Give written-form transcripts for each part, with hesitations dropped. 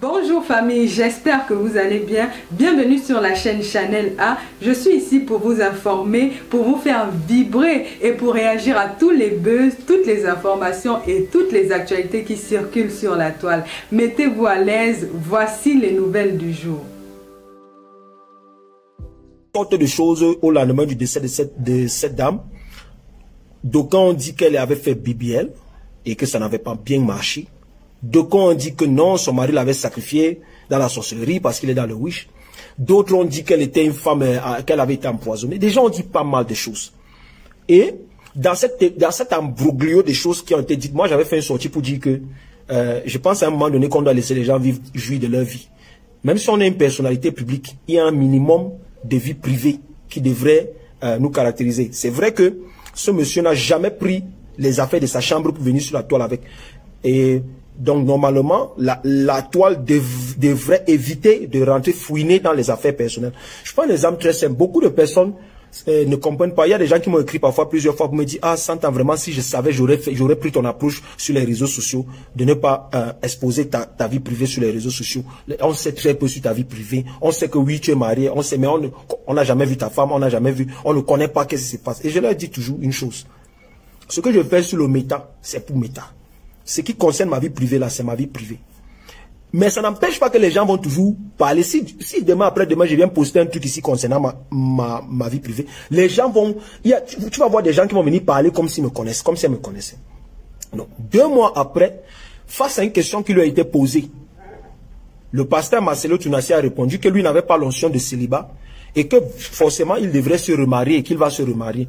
Bonjour famille, j'espère que vous allez bien. Bienvenue sur la chaîne Chanel A. Je suis ici pour vous informer, pour vous faire vibrer et pour réagir à tous les buzz, toutes les informations et toutes les actualités qui circulent sur la toile. Mettez-vous à l'aise, voici les nouvelles du jour. Sorte de choses au lendemain du décès de cette dame. D'aucuns ont dit qu'elle avait fait BBL et que ça n'avait pas bien marché. D'aucuns ont dit que non, son mari l'avait sacrifié dans la sorcellerie parce qu'il est dans le wish. D'autres ont dit qu'elle était une femme, qu'elle avait été empoisonnée. Des gens ont dit pas mal de choses. Et dans cet embroglio des choses qui ont été dites, moi j'avais fait une sortie pour dire que je pense à un moment donné qu'on doit laisser les gens vivre, jouir de leur vie. Même si on est une personnalité publique, il y a un minimum de vie privée qui devrait nous caractériser. C'est vrai que ce monsieur n'a jamais pris les affaires de sa chambre pour venir sur la toile avec. Et donc, normalement, la toile devrait éviter de rentrer fouiner dans les affaires personnelles. Je prends un exemple très simple. Beaucoup de personnes ne comprennent pas. Il y a des gens qui m'ont écrit parfois plusieurs fois pour me dire « Ah, Santa, vraiment, si je savais, j'aurais pris ton approche sur les réseaux sociaux, de ne pas exposer ta vie privée sur les réseaux sociaux. On sait très peu sur ta vie privée. On sait que oui, tu es marié. On sait, mais on n'a jamais vu ta femme. On n'a jamais vu. On ne connaît pas qu'est-ce qui se passe. » Et je leur dis toujours une chose. Ce que je fais sur le méta, c'est pour méta. Ce qui concerne ma vie privée, là, c'est ma vie privée. Mais ça n'empêche pas que les gens vont toujours parler. Si demain, après-demain, je viens poster un truc ici concernant ma vie privée, les gens vont... tu vas voir des gens qui vont venir parler comme s'ils me connaissent, comme si elles me connaissaient. Donc, 2 mois après, face à une question qui lui a été posée, le pasteur Marcelo Tunassi a répondu que lui n'avait pas l'onction de célibat et que forcément, il devrait se remarier et qu'il va se remarier.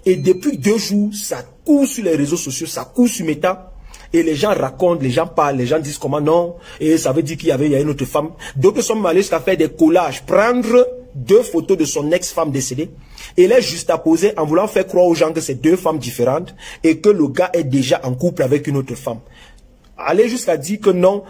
Et depuis 2 jours, ça court sur les réseaux sociaux, ça court sur Meta. Et les gens racontent, les gens parlent, les gens disent comment non. Et ça veut dire qu'il y a une autre femme. D'autres sont allés jusqu'à faire des collages, prendre 2 photos de son ex-femme décédée et les juxtaposer en voulant faire croire aux gens que c'est 2 femmes différentes et que le gars est déjà en couple avec une autre femme. Aller jusqu'à dire que non,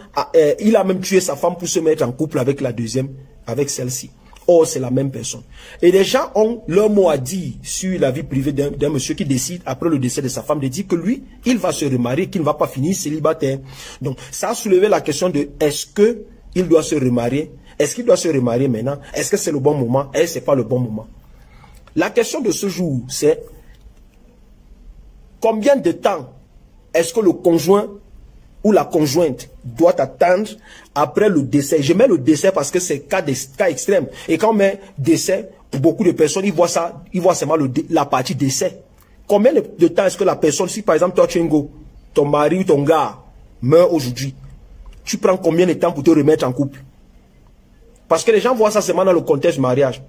il a même tué sa femme pour se mettre en couple avec la deuxième, avec celle-ci. Or, c'est la même personne. Et les gens ont leur mot à dire sur la vie privée d'un monsieur qui décide, après le décès de sa femme, de dire que lui, il va se remarier, qu'il ne va pas finir célibataire. Donc, ça a soulevé la question de est-ce qu'il doit se remarier? Est-ce qu'il doit se remarier maintenant? Est-ce que c'est le bon moment? Est-ce que ce n'est pas le bon moment? La question de ce jour, c'est combien de temps est-ce que le conjoint ou la conjointe doit attendre après le décès. Je mets le décès parce que c'est cas extrême. Et quand on met décès, pour beaucoup de personnes, ils voient seulement la partie décès. Combien de temps est-ce que la personne, si par exemple toi tu es un go, ton mari ou ton gars meurt aujourd'hui, tu prends combien de temps pour te remettre en couple? Parce que les gens voient ça seulement dans le contexte du mariage.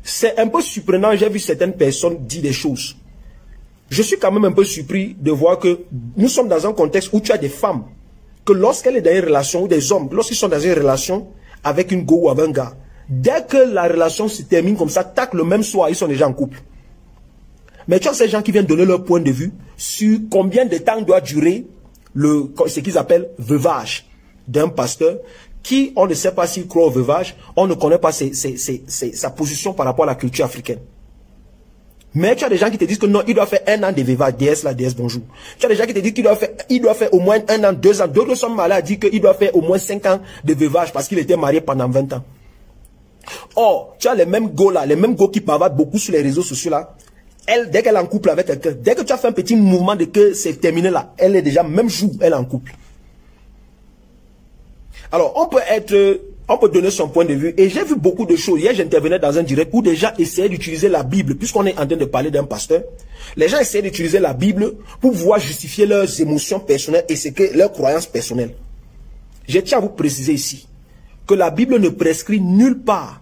C'est un peu surprenant, j'ai vu certaines personnes dire des choses. Je suis quand même un peu surpris de voir que nous sommes dans un contexte où tu as des femmes, que lorsqu'elles sont dans une relation, ou des hommes, lorsqu'ils sont dans une relation avec une go ou avec un gars, dès que la relation se termine comme ça, tac, le même soir, ils sont déjà en couple. Mais tu as ces gens qui viennent donner leur point de vue sur combien de temps doit durer ce qu'ils appellent veuvage d'un pasteur, qui, on ne sait pas s'il croit au veuvage, on ne connaît pas sa position par rapport à la culture africaine. Mais tu as des gens qui te disent que non, il doit faire 1 an de veuvage, DS, la DS, bonjour. Tu as des gens qui te disent qu'il doit faire au moins 1 an, 2 ans. D'autres sont malades à dire qu'il doit faire au moins 5 ans de veuvage parce qu'il était marié pendant 20 ans. Or, tu as les mêmes go là, les mêmes go qui bavardent beaucoup sur les réseaux sociaux là. Elle, dès qu'elle est en couple avec quelqu'un, dès que tu as fait un petit mouvement de que c'est terminé là, elle est déjà, même jour, elle est en couple. Alors, on peut donner son point de vue. Et j'ai vu beaucoup de choses. Hier, j'intervenais dans un direct où des gens essayaient d'utiliser la Bible. Puisqu'on est en train de parler d'un pasteur, les gens essayaient d'utiliser la Bible pour pouvoir justifier leurs émotions personnelles et leurs croyances personnelles. Je tiens à vous préciser ici que la Bible ne prescrit nulle part.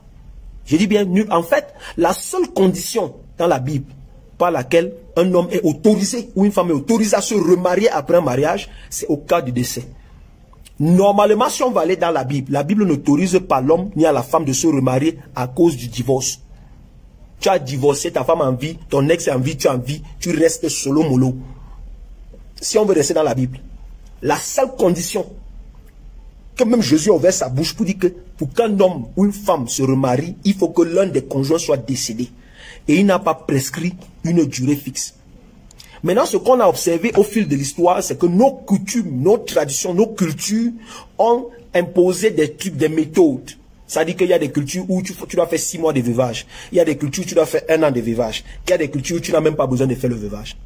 Je dis bien nulle. En fait, la seule condition dans la Bible par laquelle un homme est autorisé ou une femme est autorisée à se remarier après un mariage, c'est au cas du décès. Normalement, si on va aller dans la Bible n'autorise pas l'homme ni à la femme de se remarier à cause du divorce. Tu as divorcé, ta femme en vie, ton ex est en vie, tu es en vie, tu restes solo mollo. Si on veut rester dans la Bible, la seule condition que même Jésus a ouvert sa bouche pour dire que pour qu'un homme ou une femme se remarie, il faut que l'un des conjoints soit décédé. Et il n'a pas prescrit une durée fixe. Maintenant, ce qu'on a observé au fil de l'histoire, c'est que nos coutumes, nos traditions, nos cultures ont imposé des trucs, des méthodes. Ça dit qu'il y a des cultures où tu dois faire 6 mois de veuvage. Il y a des cultures où tu dois faire 1 an de veuvage. Il y a des cultures où tu n'as même pas besoin de faire le veuvage.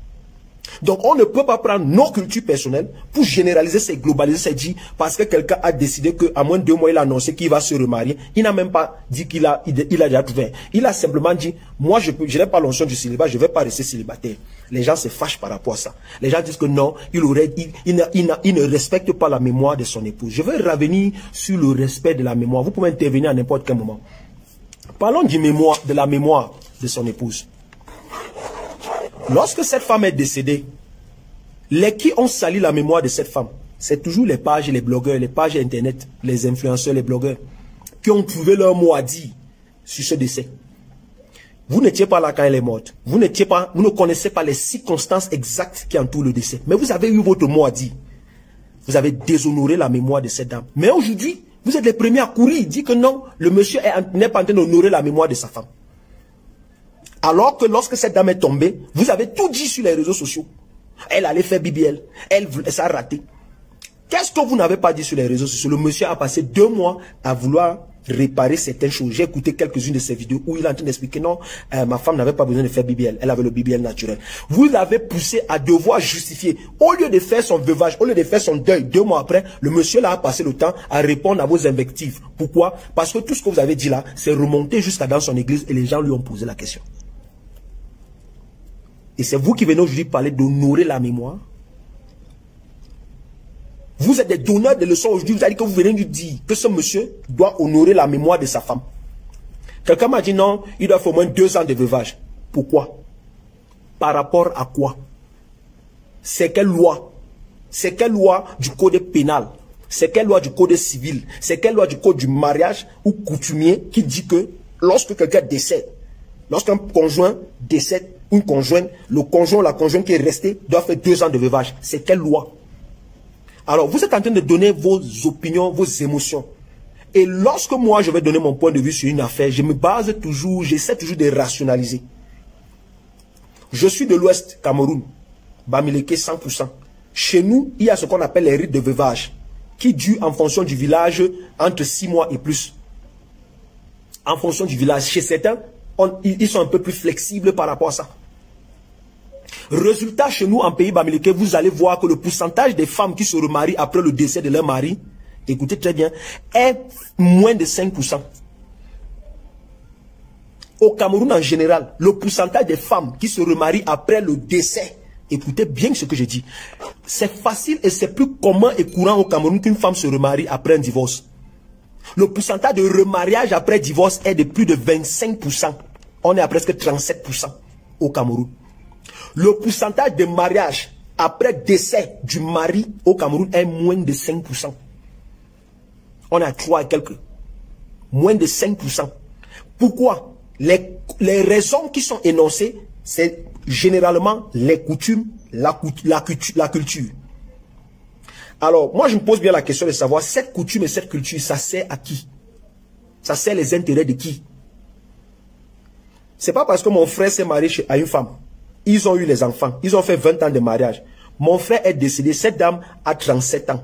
Donc, on ne peut pas prendre nos cultures personnelles pour généraliser, c'est globaliser, c'est dire, parce que quelqu'un a décidé qu'à moins de 2 mois, il a annoncé qu'il va se remarier. Il n'a même pas dit qu'il a déjà tout fait. Il a simplement dit, moi, je n'ai pas l'onction du célibat, je ne vais pas rester célibataire. Les gens se fâchent par rapport à ça. Les gens disent que non, il ne respecte pas la mémoire de son épouse. Je vais revenir sur le respect de la mémoire. Vous pouvez intervenir à n'importe quel moment. Parlons de la mémoire de son épouse. Lorsque cette femme est décédée, les qui ont sali la mémoire de cette femme, c'est toujours les pages, les blogueurs, les pages internet, les influenceurs, les blogueurs, qui ont trouvé leur mot à dire sur ce décès. Vous n'étiez pas là quand elle est morte. Vous ne connaissez pas les circonstances exactes qui entourent le décès. Mais vous avez eu votre mot à dire. Vous avez déshonoré la mémoire de cette dame. Mais aujourd'hui, vous êtes les premiers à courir, dire que non, le monsieur n'est pas en train d'honorer la mémoire de sa femme. Alors que lorsque cette dame est tombée, vous avez tout dit sur les réseaux sociaux. Elle allait faire BBL. Ça a raté. Qu'est-ce que vous n'avez pas dit sur les réseaux sociaux? Le monsieur a passé 2 mois à vouloir réparer certaines choses. J'ai écouté quelques-unes de ses vidéos où il est en train d'expliquer non, ma femme n'avait pas besoin de faire BBL. Elle avait le BBL naturel. Vous l'avez poussé à devoir justifier. Au lieu de faire son veuvage, au lieu de faire son deuil, 2 mois après, le monsieur là a passé le temps à répondre à vos invectives. Pourquoi? Parce que tout ce que vous avez dit là, c'est remonté jusqu'à dans son église et les gens lui ont posé la question. Et c'est vous qui venez aujourd'hui parler d'honorer la mémoire. Vous êtes des donneurs de leçons aujourd'hui. Vous avez dit que vous venez nous dire que ce monsieur doit honorer la mémoire de sa femme. Quelqu'un m'a dit non, il doit faire au moins 2 ans de veuvage. Pourquoi? Par rapport à quoi? C'est quelle loi? C'est quelle loi du code pénal? C'est quelle loi du code civil? C'est quelle loi du code du mariage ou coutumier qui dit que lorsque quelqu'un décède, lorsqu'un conjoint décède, une conjointe, le conjoint ou la conjointe qui est restée doit faire 2 ans de veuvage. C'est quelle loi? Alors, vous êtes en train de donner vos opinions, vos émotions. Et lorsque moi, je vais donner mon point de vue sur une affaire, je me base toujours, j'essaie toujours de rationaliser. Je suis de l'Ouest, Cameroun, Bamileke 100%. Chez nous, il y a ce qu'on appelle les rites de veuvage, qui durent en fonction du village entre 6 mois et plus. En fonction du village. Chez certains, ils sont un peu plus flexibles par rapport à ça. Résultat, chez nous, en pays Bamileke, vous allez voir que le pourcentage des femmes qui se remarient après le décès de leur mari, écoutez très bien, est moins de 5%. Au Cameroun en général, le pourcentage des femmes qui se remarient après le décès, écoutez bien ce que je dis, c'est facile et c'est plus commun et courant au Cameroun qu'une femme se remarie après un divorce. Le pourcentage de remariage après divorce est de plus de 25%. On est à presque 37% au Cameroun. Le pourcentage de mariage après décès du mari au Cameroun est moins de 5%. On est à 3 et quelques. Moins de 5%. Pourquoi? Les raisons qui sont énoncées, c'est généralement les coutumes, la culture. Alors, moi je me pose bien la question de savoir, cette coutume et cette culture, ça sert à qui? Ça sert les intérêts de qui? C'est pas parce que mon frère s'est marié à une femme. Ils ont eu les enfants. Ils ont fait 20 ans de mariage. Mon frère est décédé. Cette dame a 37 ans.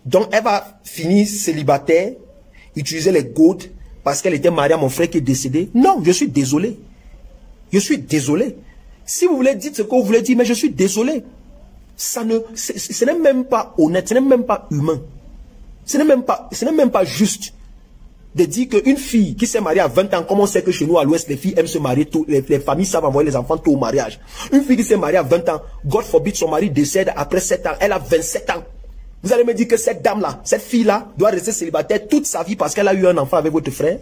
Donc, elle va finir célibataire, utiliser les gourdes parce qu'elle était mariée à mon frère qui est décédé. Non, je suis désolé. Je suis désolé. Si vous voulez dire ce que vous voulez dire, mais je suis désolé. Ce n'est même pas honnête. Ce n'est même pas humain. Ce n'est même pas juste de dire qu'une fille qui s'est mariée à 20 ans, comme on sait que chez nous à l'Ouest, les filles aiment se marier tôt, les familles savent envoyer les enfants tôt au mariage. Une fille qui s'est mariée à 20 ans, God forbid, son mari décède après 7 ans, elle a 27 ans. Vous allez me dire que cette dame-là, cette fille-là, doit rester célibataire toute sa vie parce qu'elle a eu un enfant avec votre frère?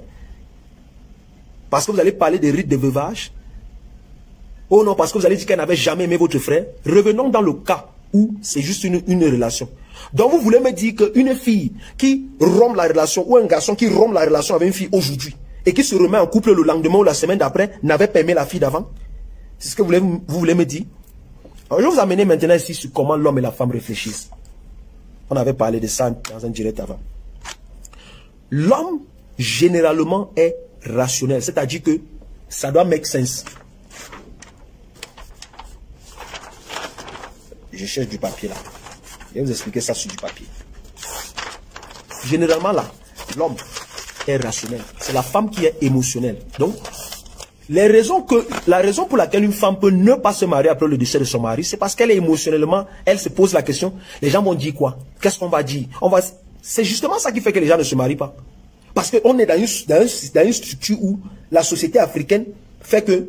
Parce que vous allez parler des rites de veuvage? Oh non, parce que vous allez dire qu'elle n'avait jamais aimé votre frère? Revenons dans le cas où c'est juste une relation. Donc vous voulez me dire qu'une fille qui rompt la relation ou un garçon qui rompt la relation avec une fille aujourd'hui et qui se remet en couple le lendemain ou la semaine d'après n'avait pas aimé la fille d'avant? C'est ce que vous voulez me dire? Alors, je vais vous amener maintenant ici sur comment l'homme et la femme réfléchissent. On avait parlé de ça dans un direct avant. L'homme généralement est rationnel, c'est-à-dire que ça doit make sense. Je cherche du papier là. Je vais vous expliquer ça sur du papier. Généralement là, l'homme est rationnel. C'est la femme qui est émotionnelle. Donc, la raison pour laquelle une femme peut ne pas se marier après le décès de son mari, c'est parce qu'elle est émotionnellement, elle se pose la question, les gens vont dire quoi? Qu'est-ce qu'on va dire? C'est justement ça qui fait que les gens ne se marient pas. Parce qu'on est dans une structure où la société africaine fait que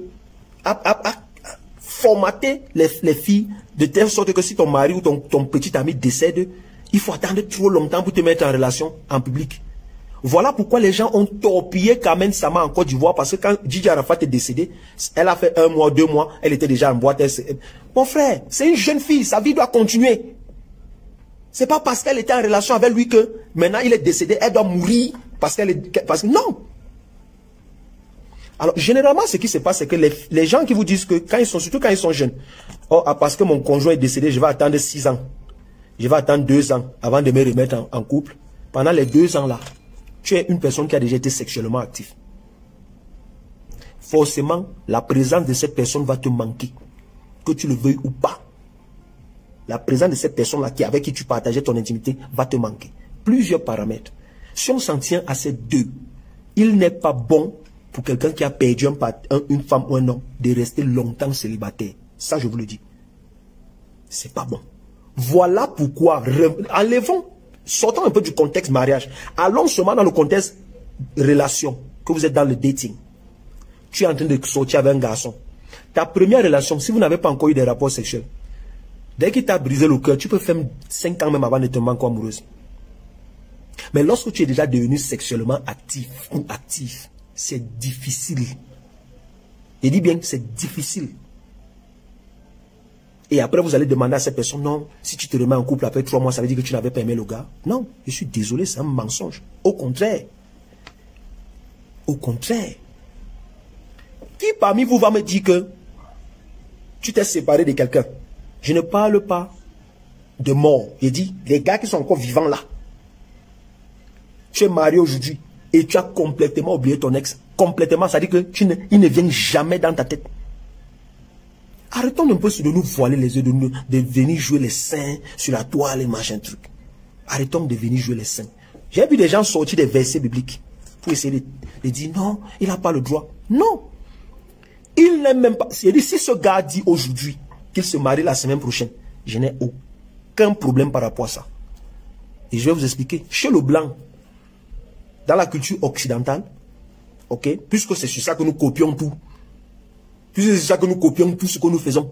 a formaté les filles de telle sorte que si ton mari ou ton petit ami décède, il faut attendre trop longtemps pour te mettre en relation en public. Voilà pourquoi les gens ont torpillé Carmen Sama en Côte d'Ivoire, parce que quand Gigi Arafat est décédé, elle a fait 1 mois, 2 mois, elle était déjà en boîte. Mon frère, c'est une jeune fille, sa vie doit continuer. C'est pas parce qu'elle était en relation avec lui que maintenant il est décédé, elle doit mourir parce que non. Alors généralement ce qui se passe, c'est que les gens qui vous disent que surtout quand ils sont jeunes, oh, parce que mon conjoint est décédé, je vais attendre 6 ans. Je vais attendre 2 ans avant de me remettre en couple. Pendant les 2 ans là, tu es une personne qui a déjà été sexuellement active. Forcément, la présence de cette personne va te manquer, que tu le veuilles ou pas. La présence de cette personne-là avec qui tu partageais ton intimité va te manquer. Plusieurs paramètres. Si on s'en tient à ces deux, il n'est pas bon pour quelqu'un qui a perdu une femme ou un homme de rester longtemps célibataire. Ça, je vous le dis. C'est pas bon. Voilà pourquoi, sortons un peu du contexte mariage. Allons seulement dans le contexte relation, que vous êtes dans le dating. Tu es en train de sortir avec un garçon. Ta première relation, si vous n'avez pas encore eu des rapports sexuels, dès qu'il t'a brisé le cœur, tu peux faire 5 ans même avant de tomber encore amoureuse. Mais lorsque tu es déjà devenu sexuellement actif ou actif, c'est difficile. Je dis bien que c'est difficile. Et après, vous allez demander à cette personne, non, si tu te remets en couple après 3 mois, ça veut dire que tu n'avais pas aimé le gars. Non, je suis désolé, c'est un mensonge. Au contraire. Au contraire. Qui parmi vous va me dire que tu t'es séparé de quelqu'un? Je ne parle pas de mort. Je dis, les gars qui sont encore vivants là. Tu es marié aujourd'hui et tu as complètement oublié ton ex. Complètement, ça dit que il ne vient jamais dans ta tête. Arrêtons un peu de nous voiler les yeux, de venir jouer les saints sur la toile et machin truc. Arrêtons de venir jouer les saints. J'ai vu des gens sortir des versets bibliques pour essayer de dire non, il n'a pas le droit. Non. Il n'est même pas. Si ce gars dit aujourd'hui qu'il se marie la semaine prochaine, je n'ai aucun problème par rapport à ça. Et je vais vous expliquer. Chez le blanc, dans la culture occidentale, ok, puisque c'est sur ça que nous copions tout, puisque c'est sur ça que nous copions tout ce que nous faisons,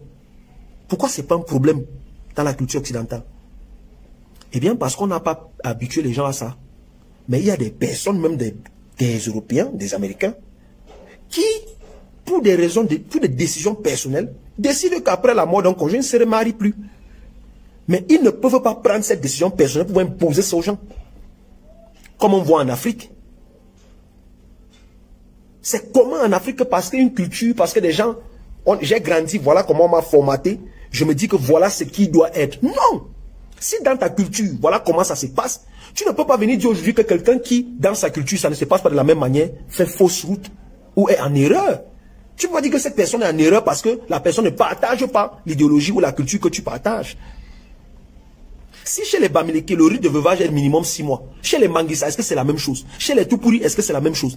pourquoi ce n'est pas un problème dans la culture occidentale? Eh bien, parce qu'on n'a pas habitué les gens à ça. Mais il y a des personnes, même des Européens, des Américains, qui, pour des raisons, pour des décisions personnelles, décident qu'après la mort d'un conjoint, ils ne se remarient plus. Mais ils ne peuvent pas prendre cette décision personnelle pour imposer ça aux gens. Comme on voit en Afrique. C'est comment en Afrique, parce qu'une culture, parce que des gens, j'ai grandi, voilà comment on m'a formaté, je me dis que voilà ce qui doit être. Non! Si dans ta culture, voilà comment ça se passe, tu ne peux pas venir dire aujourd'hui que quelqu'un qui, dans sa culture, ça ne se passe pas de la même manière, fait fausse route ou est en erreur. Tu peux pas dire que cette personne est en erreur parce que la personne ne partage pas l'idéologie ou la culture que tu partages. Si chez les Bamileke, le rite de veuvage est minimum 6 mois. Chez les Manguissa, est-ce que c'est la même chose? Chez les Tupuri, est-ce que c'est la même chose?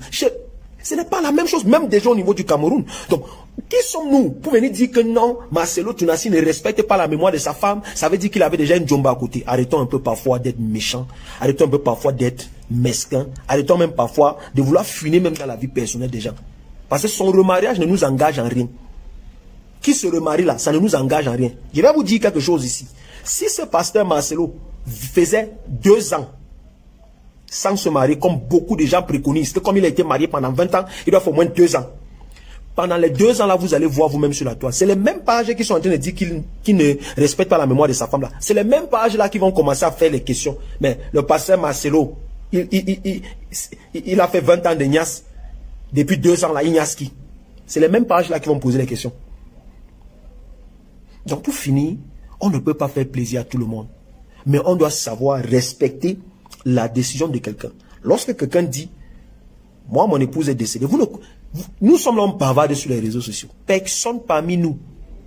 Ce n'est pas la même chose, même déjà au niveau du Cameroun. Donc, qui sommes-nous pour venir dire que non, Marcelo Tounassi ne respecte pas la mémoire de sa femme? Ça veut dire qu'il avait déjà une djomba à côté. Arrêtons un peu parfois d'être méchants. Arrêtons un peu parfois d'être mesquins. Arrêtons même parfois de vouloir fuir même dans la vie personnelle des gens. Parce que son remariage ne nous engage en rien. Qui se remarie là, ça ne nous engage en rien. Je vais vous dire quelque chose ici. Si ce pasteur Marcelo faisait 2 ans sans se marier, comme beaucoup de gens préconisent, que comme il a été marié pendant 20 ans, il doit faire au moins 2 ans. Pendant les 2 ans là, vous allez voir vous-même sur la toile. C'est les mêmes pages qui sont en train de dire qu'il ne respecte pas la mémoire de sa femme là. C'est les mêmes pages là qui vont commencer à faire les questions. Mais le pasteur Marcelo, il a fait 20 ans de Nias. Depuis 2 ans là, Ignaski. C'est les mêmes pages là qui vont poser les questions. Donc pour finir, on ne peut pas faire plaisir à tout le monde. Mais on doit savoir respecter la décision de quelqu'un. Lorsque quelqu'un dit, moi mon épouse est décédée, nous sommes là bavardés sur les réseaux sociaux. Personne parmi nous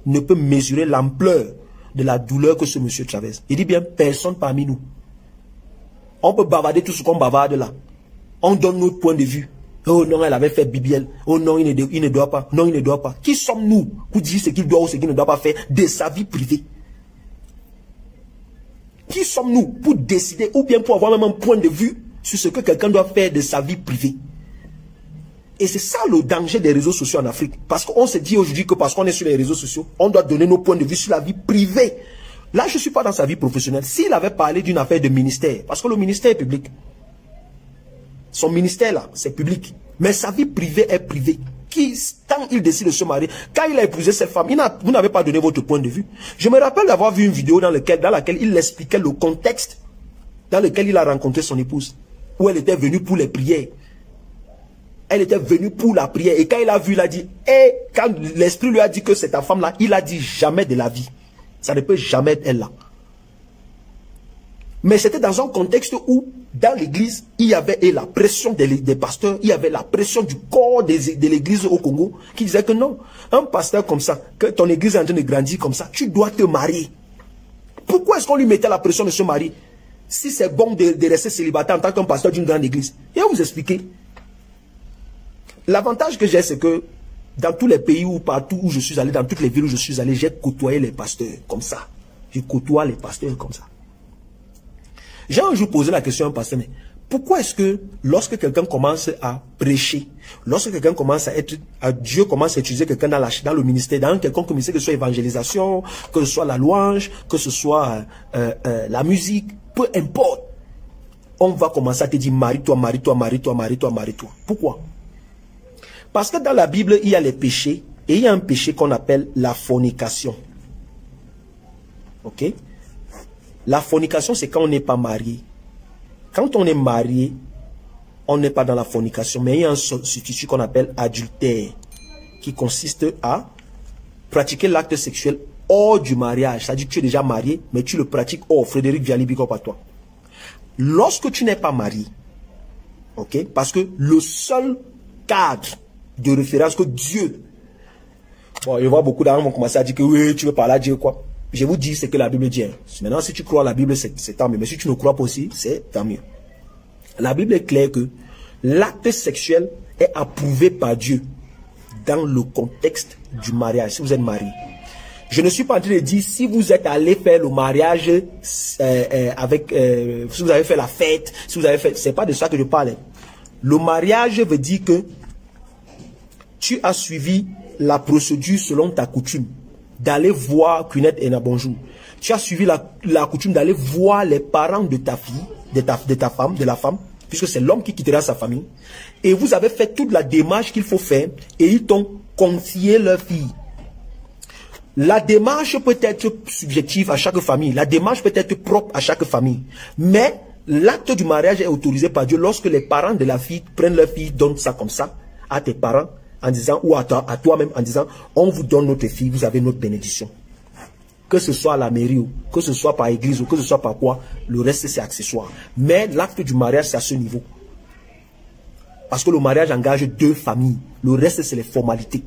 ne peut mesurer l'ampleur de la douleur que ce monsieur traverse. Il dit bien, personne parmi nous. On peut bavarder tout ce qu'on bavarde là. On donne notre point de vue. Oh non, elle avait fait BBL. Oh non, il ne doit pas. Non, il ne doit pas. Qui sommes-nous pour dire ce qu'il doit ou ce qu'il ne doit pas faire de sa vie privée? Qui sommes-nous pour décider ou bien pour avoir même un point de vue sur ce que quelqu'un doit faire de sa vie privée? Et c'est ça le danger des réseaux sociaux en Afrique. Parce qu'on se dit aujourd'hui que parce qu'on est sur les réseaux sociaux, on doit donner nos points de vue sur la vie privée. Là, je ne suis pas dans sa vie professionnelle. S'il avait parlé d'une affaire de ministère, parce que le ministère est public. Son ministère là, c'est public. Mais sa vie privée est privée. Tant il décide de se marier, quand il a épousé cette femme, vous n'avez pas donné votre point de vue. Je me rappelle d'avoir vu une vidéo dans laquelle il expliquait le contexte dans lequel il a rencontré son épouse. Où elle était venue pour les prières. Elle était venue pour la prière. Et quand il a vu, il a dit, et quand l'esprit lui a dit que c'est ta femme là, il a dit jamais de la vie. Ça ne peut jamais être elle là. Mais c'était dans un contexte où, dans l'église, il y avait la pression des pasteurs, il y avait la pression du corps de l'église au Congo, qui disait que non, un pasteur comme ça, que ton église est en train de grandir comme ça, tu dois te marier. Pourquoi est-ce qu'on lui mettait la pression de se marier? Si c'est bon de rester célibataire en tant qu'un pasteur d'une grande église. Et je vais vous expliquer. L'avantage que j'ai, c'est que dans tous les pays ou partout où je suis allé, dans toutes les villes où je suis allé, j'ai côtoyé les pasteurs comme ça. Je côtoie les pasteurs comme ça. J'ai un jour posé la question à un pasteur, mais pourquoi est-ce que lorsque quelqu'un commence à prêcher, lorsque quelqu'un commence Dieu commence à utiliser quelqu'un dans le ministère, dans quelconque ministère, que ce soit évangélisation, que ce soit la louange, que ce soit la musique, peu importe, on va commencer à te dire marie-toi, marie-toi, marie-toi, marie-toi, marie-toi. Pourquoi? Parce que dans la Bible, il y a les péchés, et il y a un péché qu'on appelle la fornication. Ok? La fornication, c'est quand on n'est pas marié. Quand on est marié, on n'est pas dans la fornication, mais il y a un substitut qu'on appelle adultère, qui consiste à pratiquer l'acte sexuel hors du mariage. C'est-à-dire que tu es déjà marié, mais tu le pratiques hors. Frédéric Viali, big up à toi. Lorsque tu n'es pas marié, ok, parce que le seul cadre de référence que Dieu, bon, je vois beaucoup d'argent vont commencer à dire que oui, tu veux parler à Dieu, quoi. Je vous dis ce que la Bible dit. Maintenant, si tu crois à la Bible, c'est tant mieux. Mais si tu ne crois pas aussi, c'est tant mieux. La Bible est claire que l'acte sexuel est approuvé par Dieu dans le contexte du mariage, si vous êtes marié. Je ne suis pas en train de dire si vous êtes allé faire le mariage si vous avez fait la fête, si vous avez fait, c'est pas de ça que je parle. Le mariage veut dire que tu as suivi la procédure selon ta coutume d'aller voir Cunette et Nabonjour. Tu as suivi la coutume d'aller voir les parents de ta fille, de la femme, puisque c'est l'homme qui quittera sa famille. Et vous avez fait toute la démarche qu'il faut faire et ils t'ont confié leur fille. La démarche peut être subjective à chaque famille. La démarche peut être propre à chaque famille. Mais l'acte du mariage est autorisé par Dieu lorsque les parents de la fille prennent leur fille, donnent ça comme ça à tes parents, en disant, ou à toi-même, en disant, on vous donne notre fille, vous avez notre bénédiction. Que ce soit à la mairie, ou que ce soit par église, ou que ce soit par quoi, le reste c'est accessoire. Mais l'acte du mariage, c'est à ce niveau. Parce que le mariage engage deux familles. Le reste, c'est les formalités.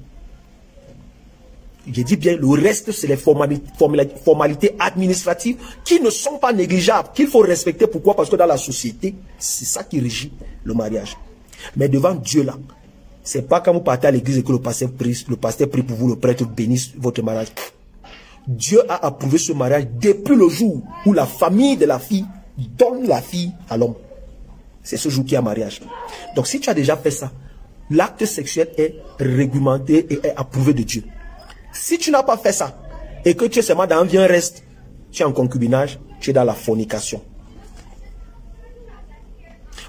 Je dis bien, le reste, c'est les formalités administratives qui ne sont pas négligeables, qu'il faut respecter. Pourquoi? Parce que dans la société, c'est ça qui régit le mariage. Mais devant Dieu là, c'est pas quand vous partez à l'église et que le pasteur prie pour vous, le prêtre bénisse votre mariage. Dieu a approuvé ce mariage depuis le jour où la famille de la fille donne la fille à l'homme. C'est ce jour qu'il y a mariage. Donc si tu as déjà fait ça, l'acte sexuel est réglementé et est approuvé de Dieu. Si tu n'as pas fait ça, et que tu es seulement dans un reste, tu es en concubinage, tu es dans la fornication.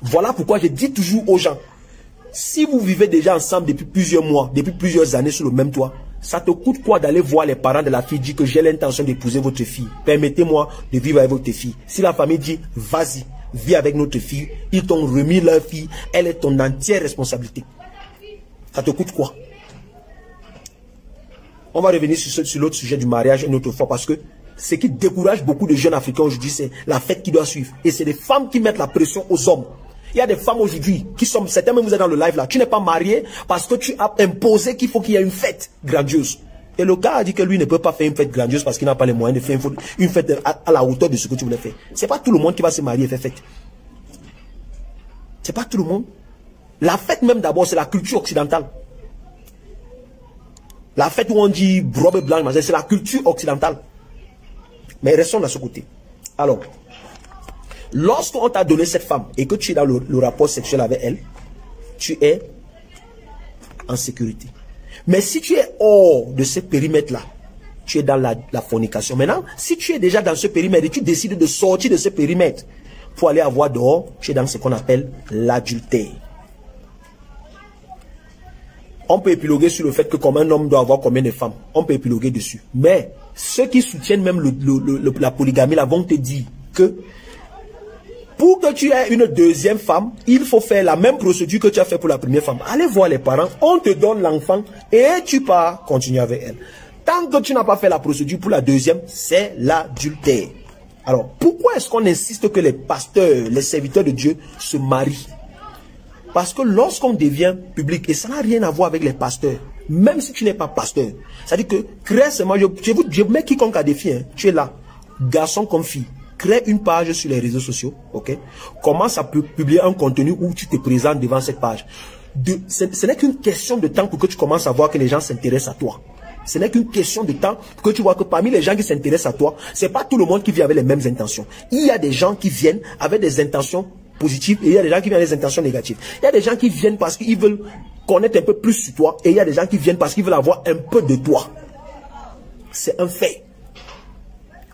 Voilà pourquoi je dis toujours aux gens, si vous vivez déjà ensemble depuis plusieurs mois, depuis plusieurs années sur le même toit, ça te coûte quoi d'aller voir les parents de la fille, dire que j'ai l'intention d'épouser votre fille, permettez-moi de vivre avec votre fille. Si la famille dit, vas-y, vis avec notre fille, ils t'ont remis leur fille, elle est ton entière responsabilité. Ça te coûte quoi? On va revenir sur l'autre sujet du mariage une autre fois, parce que ce qui décourage beaucoup de jeunes Africains aujourd'hui, c'est la fête qui doit suivre. Et c'est les femmes qui mettent la pression aux hommes. Il y a des femmes aujourd'hui qui sont, certains même vous êtes dans le live là, tu n'es pas marié parce que tu as imposé qu'il faut qu'il y ait une fête grandiose. Et le gars a dit que lui ne peut pas faire une fête grandiose parce qu'il n'a pas les moyens de faire une fête à la hauteur de ce que tu voulais faire. C'est pas tout le monde qui va se marier et faire fête. C'est pas tout le monde. La fête même d'abord, c'est la culture occidentale. La fête où on dit robe blanche, c'est la culture occidentale. Mais restons de ce côté. Alors, lorsqu'on t'a donné cette femme et que tu es dans le rapport sexuel avec elle, tu es en sécurité. Mais si tu es hors de ce périmètre-là, tu es dans la fornication. Maintenant, si tu es déjà dans ce périmètre et tu décides de sortir de ce périmètre pour aller avoir dehors, tu es dans ce qu'on appelle l'adultère. On peut épiloguer sur le fait que comme un homme doit avoir combien de femmes. On peut épiloguer dessus. Mais ceux qui soutiennent même la polygamie là vont te dire que pour que tu aies une deuxième femme, il faut faire la même procédure que tu as fait pour la première femme. Allez voir les parents, on te donne l'enfant et tu pars continuer avec elle. Tant que tu n'as pas fait la procédure pour la deuxième, c'est l'adultère. Alors, pourquoi est-ce qu'on insiste que les pasteurs, les serviteurs de Dieu se marient? Parce que lorsqu'on devient public, et ça n'a rien à voir avec les pasteurs, même si tu n'es pas pasteur, c'est-à-dire que crée seulement, je mets quiconque à défi, hein, tu es là, garçon comme fille. Crée une page sur les réseaux sociaux, ok? Commence à publier un contenu où tu te présentes devant cette page. Ce n'est qu'une question de temps pour que tu commences à voir que les gens s'intéressent à toi. Ce n'est qu'une question de temps pour que tu vois que parmi les gens qui s'intéressent à toi, c'est pas tout le monde qui vient avec les mêmes intentions. Il y a des gens qui viennent avec des intentions positives et il y a des gens qui viennent avec des intentions négatives. Il y a des gens qui viennent parce qu'ils veulent connaître un peu plus sur toi et il y a des gens qui viennent parce qu'ils veulent avoir un peu de toi. C'est un fait.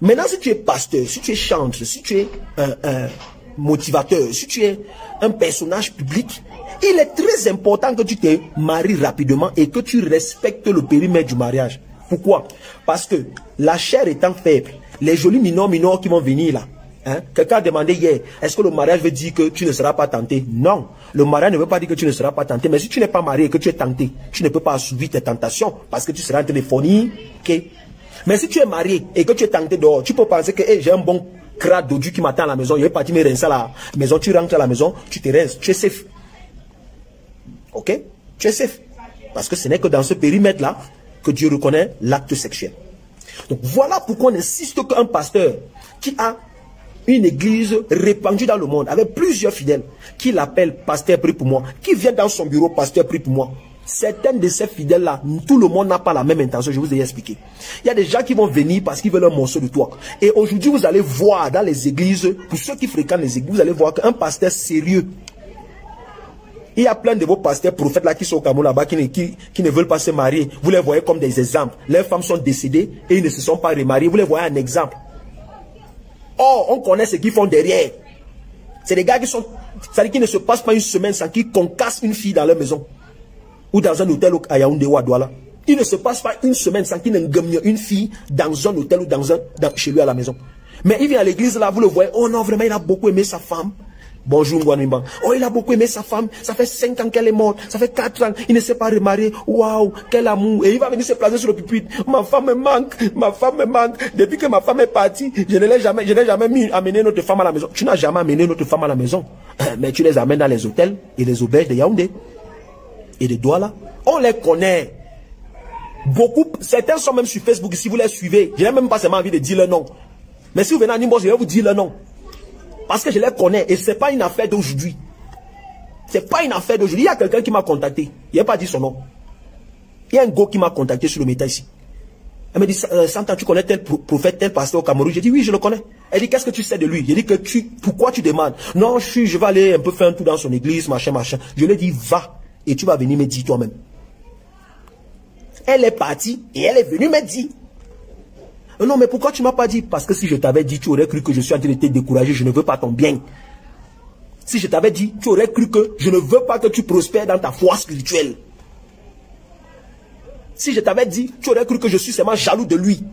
Maintenant, si tu es pasteur, si tu es chanteur, si tu es un motivateur, si tu es un personnage public, il est très important que tu te maries rapidement et que tu respectes le périmètre du mariage. Pourquoi? Parce que la chair étant faible, les jolis mineurs qui vont venir là, hein, quelqu'un a demandé hier, est-ce que le mariage veut dire que tu ne seras pas tenté? Non, le mariage ne veut pas dire que tu ne seras pas tenté, mais si tu n'es pas marié et que tu es tenté, tu ne peux pas assouvir tes tentations parce que tu seras en train de forniquer. Mais si tu es marié et que tu es tenté dehors, tu peux penser que hey, j'ai un bon crâne d'odieux qui m'attend à la maison, il est parti me rincer à la maison, tu rentres à la maison, tu te rinces, tu es safe. Ok? Tu es safe. Parce que ce n'est que dans ce périmètre-là que Dieu reconnaît l'acte sexuel. Donc voilà pourquoi on insiste qu'un pasteur qui a une église répandue dans le monde, avec plusieurs fidèles, qui l'appelle pasteur prie pour moi, qui vient dans son bureau, pasteur prie pour moi. Certaines de ces fidèles-là, tout le monde n'a pas la même intention, je vous ai expliqué. Il y a des gens qui vont venir parce qu'ils veulent un morceau de toi. Et aujourd'hui, vous allez voir dans les églises, pour ceux qui fréquentent les églises, vous allez voir qu'un pasteur sérieux, il y a plein de vos pasteurs prophètes là qui sont au Cameroun là-bas, qui ne veulent pas se marier. Vous les voyez comme des exemples. Leurs femmes sont décédées et ils ne se sont pas remariés. Vous les voyez un exemple. Or, on connaît ce qu'ils font derrière. C'est des gars qui sont... C'est-à-dire qu'il ne se passe pas une semaine sans qu'ils concassent une fille dans leur maison. Ou dans un hôtel à Yaoundé ou à Douala. Il ne se passe pas une semaine sans qu'il ne gagne une fille dans un hôtel ou chez lui à la maison. Mais il vient à l'église là, vous le voyez. Oh non, vraiment, il a beaucoup aimé sa femme. Bonjour Ngwanimba. Oh, il a beaucoup aimé sa femme. Ça fait 5 ans qu'elle est morte. Ça fait 4 ans. Il ne s'est pas remarié. Waouh, quel amour. Et il va venir se placer sur le pupitre. Ma femme me manque. Ma femme me manque. Depuis que ma femme est partie, je n'ai jamais amené notre femme à la maison. Tu n'as jamais amené notre femme à la maison. Mais tu les amènes dans les hôtels et les auberges de Yaoundé et de Douala. On les connaît. Beaucoup, certains sont même sur Facebook. Si vous les suivez, je n'ai même pas seulement envie de dire leur nom. Mais si vous venez à Nimbo, je vais vous dire leur nom. Parce que je les connais et ce n'est pas une affaire d'aujourd'hui. Ce n'est pas une affaire d'aujourd'hui. Il y a quelqu'un qui m'a contacté. Il n'a pas dit son nom. Il y a un gars qui m'a contacté sur le méta ici. Elle me dit, Santa, tu connais tel prophète, tel pasteur au Cameroun? J'ai dit, oui, je le connais. Elle dit, qu'est-ce que tu sais de lui? J'ai dit que pourquoi tu demandes? Non, je vais aller un peu faire un tour dans son église, machin, machin. Je lui ai dit, va et tu vas venir me dire toi-même. Elle est partie et elle est venue me dire. Non, mais pourquoi tu ne m'as pas dit? Parce que si je t'avais dit, tu aurais cru que je suis en train de te décourager, je ne veux pas ton bien. Si je t'avais dit, tu aurais cru que je ne veux pas que tu prospères dans ta foi spirituelle. Si je t'avais dit, tu aurais cru que je suis seulement jaloux de lui.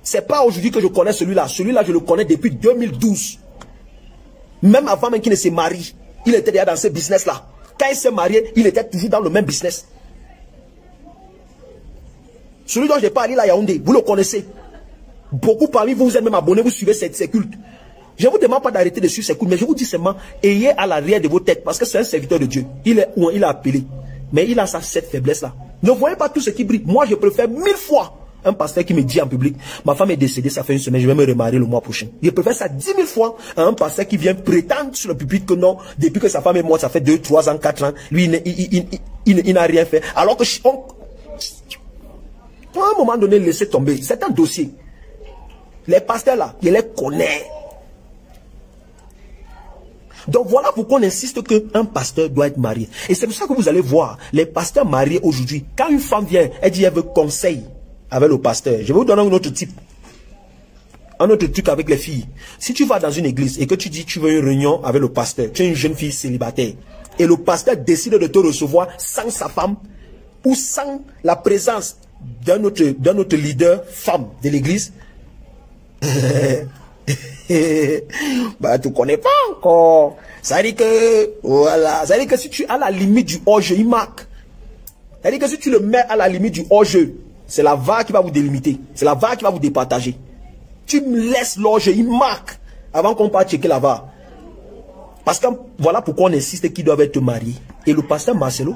C'est pas aujourd'hui que je connais celui-là. Celui-là, je le connais depuis 2012. Même avant même qu'il ne se marie, il était déjà dans ce business-là. Quand il s'est marié, il était toujours dans le même business. Celui dont j'ai parlé là, Yaoundé, vous le connaissez. Beaucoup parmi vous, vous êtes même abonnés, vous suivez ces cultes. Je ne vous demande pas d'arrêter de suivre ces cultes, mais je vous dis seulement, ayez à l'arrière de vos têtes, parce que c'est un serviteur de Dieu. Il a appelé, mais il a cette faiblesse-là. Ne voyez pas tout ce qui brille. Moi, je préfère 1000 fois un pasteur qui me dit en public, ma femme est décédée, ça fait une semaine, je vais me remarier le mois prochain. Je préfère ça 10 000 fois à un pasteur qui vient prétendre sur le pupitre que non, depuis que sa femme est morte, ça fait 2, 3 ans, 4 ans, lui, il n'a rien fait. Alors que, à un moment donné, laissez tomber. C'est un dossier. Les pasteurs là, je les connais. Donc voilà pourquoi on insiste qu'un pasteur doit être marié. Et c'est pour ça que vous allez voir, les pasteurs mariés aujourd'hui, quand une femme vient, elle dit elle veut conseil avec le pasteur. Je vais vous donner un autre type. Un autre truc avec les filles. Si tu vas dans une église et que tu dis tu veux une réunion avec le pasteur, tu es une jeune fille célibataire, et le pasteur décide de te recevoir sans sa femme ou sans la présence d'un autre leader femme de l'église, bah tu connais pas encore. Ça veut dire que voilà, ça veut dire que si tu es à la limite du hors-jeu, il marque. Ça veut dire que si tu le mets à la limite du hors-jeu, c'est la VAR qui va vous délimiter, c'est la VAR qui va vous départager. Tu me laisses l'hors-jeu, il marque avant qu'on parte checker la VAR. Parce que voilà pourquoi on insiste qu'ils doivent être mariés. Et le pasteur Marcelo,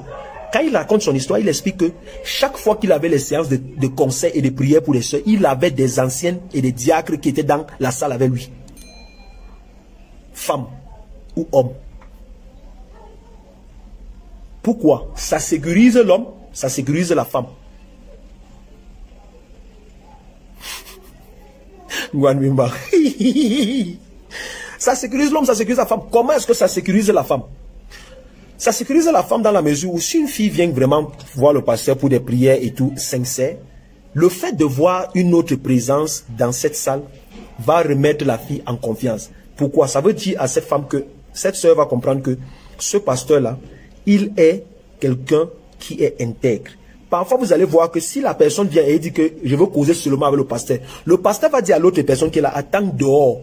quand il raconte son histoire, il explique que chaque fois qu'il avait les séances de conseil et de prière pour les soeurs, il avait des anciennes et des diacres qui étaient dans la salle avec lui. Femme ou homme. Pourquoi? Ça sécurise l'homme, ça sécurise la femme. Ça sécurise l'homme, ça sécurise la femme. Comment est-ce que ça sécurise la femme? Ça sécurise la femme dans la mesure où si une fille vient vraiment voir le pasteur pour des prières et tout sincère, le fait de voir une autre présence dans cette salle va remettre la fille en confiance. Pourquoi? Ça veut dire à cette femme que cette sœur va comprendre que ce pasteur-là, il est quelqu'un qui est intègre. Parfois, vous allez voir que si la personne vient et dit que je veux causer seulement avec le pasteur va dire à l'autre personne qui est là, attends dehors.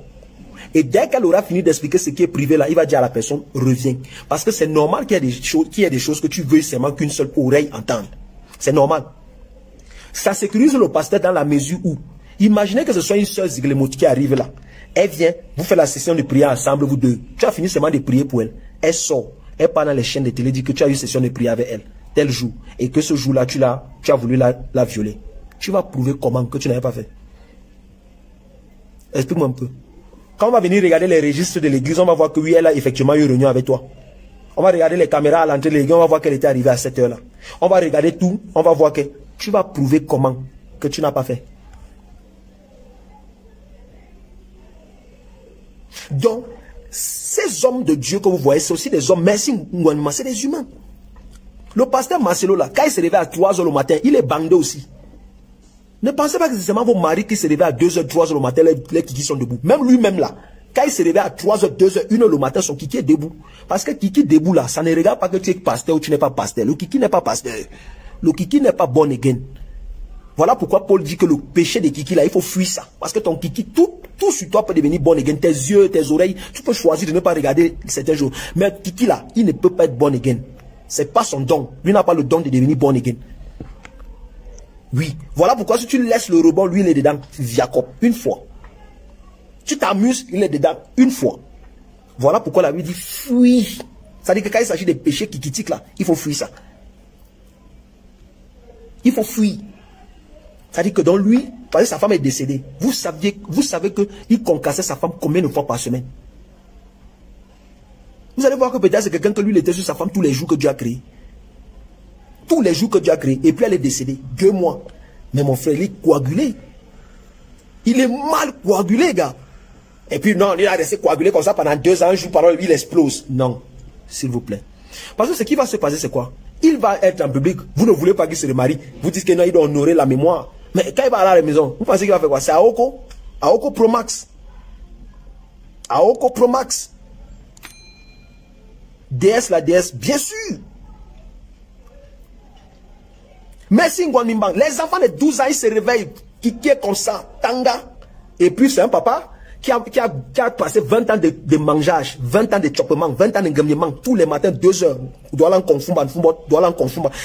Et dès qu'elle aura fini d'expliquer ce qui est privé là, il va dire à la personne, reviens. Parce que c'est normal qu'il y ait des choses que tu veux seulement qu'une seule oreille entende. C'est normal. Ça sécurise le pasteur dans la mesure où, imaginez que ce soit une sœur Ziglemot qui arrive là. Elle vient, vous faites la session de prière ensemble, vous deux. Tu as fini seulement de prier pour elle. Elle sort. Elle part dans les chaînes de télé, dit que tu as eu une session de prière avec elle. Tel jour. Et que ce jour-là, tu as voulu la violer. Tu vas prouver comment que tu n'avais pas fait. Explique-moi un peu. Quand on va venir regarder les registres de l'église, on va voir que oui, elle a effectivement eu une réunion avec toi. On va regarder les caméras à l'entrée de l'église, on va voir qu'elle était arrivée à cette heure-là. On va regarder tout, on va voir que tu vas prouver comment que tu n'as pas fait. Donc, ces hommes de Dieu que vous voyez, c'est aussi des hommes, merci, c'est des humains. Le pasteur Marcelo là, quand il se réveille à 3 h le matin, il est bandé aussi. Ne pensez pas que c'est seulement vos maris qui se réveillent à 2 h, 3 h le matin, les kiki sont debout. Même lui-même là, quand il se réveille à 3 h, 2 h, 1 h le matin, son kiki est debout. Parce que kiki debout là, ça ne regarde pas que tu es pasteur ou tu n'es pas pasteur. Le kiki n'est pas pasteur. Le kiki n'est pas born again. Voilà pourquoi Paul dit que le péché de kiki là, il faut fuir ça. Parce que ton kiki, tout sur toi peut devenir born again. Tes yeux, tes oreilles, tu peux choisir de ne pas regarder certains jours. Mais kiki là, il ne peut pas être born again. C'est pas son don. Lui n'a pas le don de devenir born again. Oui. Voilà pourquoi si tu laisses le rebond, lui il est dedans. Jacob, une fois. Tu t'amuses, il est dedans une fois. Voilà pourquoi la Bible dit fuis. Ça veut dire que quand il s'agit des péchés qui critiquent là, il faut fuir ça. Il faut fuir. Ça veut dire que dans lui, parce que sa femme est décédée, vous savez qu'il concassait sa femme combien de fois par semaine? Vous allez voir que peut-être c'est quelqu'un que lui il était sur sa femme tous les jours que Dieu a créé. Tous les jours que Dieu a créé. Et puis elle est décédée. 2 mois. Mais mon frère, il est coagulé. Il est mal coagulé, gars. Et puis non, il a resté coagulé comme ça pendant 2 ans, un jour par an, il explose. Non, s'il vous plaît. Parce que ce qui va se passer, c'est quoi? Il va être en public. Vous ne voulez pas qu'il se remarie. Vous dites que non, il doit honorer la mémoire. Mais quand il va aller à la maison, vous pensez qu'il va faire quoi? C'est Aoko. Aoko Pro Max. Aoko Pro Max. DS, la DS, bien sûr. Merci Ngwanimban. Les enfants de 12 ans, ils se réveillent, qui est comme ça, tanga. Et puis c'est un papa qui a passé 20 ans de mangeage, 20 ans de chopement, 20 ans de gagnement, tous les matins, 2 heures.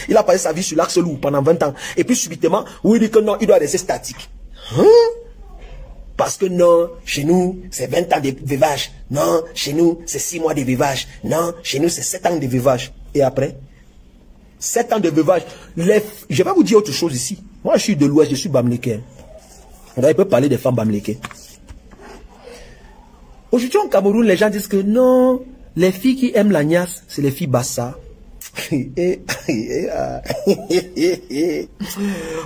Il a passé sa vie sur l'axe lourd pendant 20 ans. Et puis subitement, oui, il dit que non, il doit rester statique. Hein? Parce que non, chez nous, c'est 20 ans de veuvage. Non, chez nous, c'est 6 mois de veuvage. Non, chez nous, c'est 7 ans de veuvage. Et après, 7 ans de veuvage. Je vais vous dire autre chose ici. Moi, je suis de l'Ouest, je suis Bamileke. On peut parler des femmes Bamileke. Aujourd'hui, au Cameroun, les gens disent que non, les filles qui aiment la niasse, c'est les filles Bassa.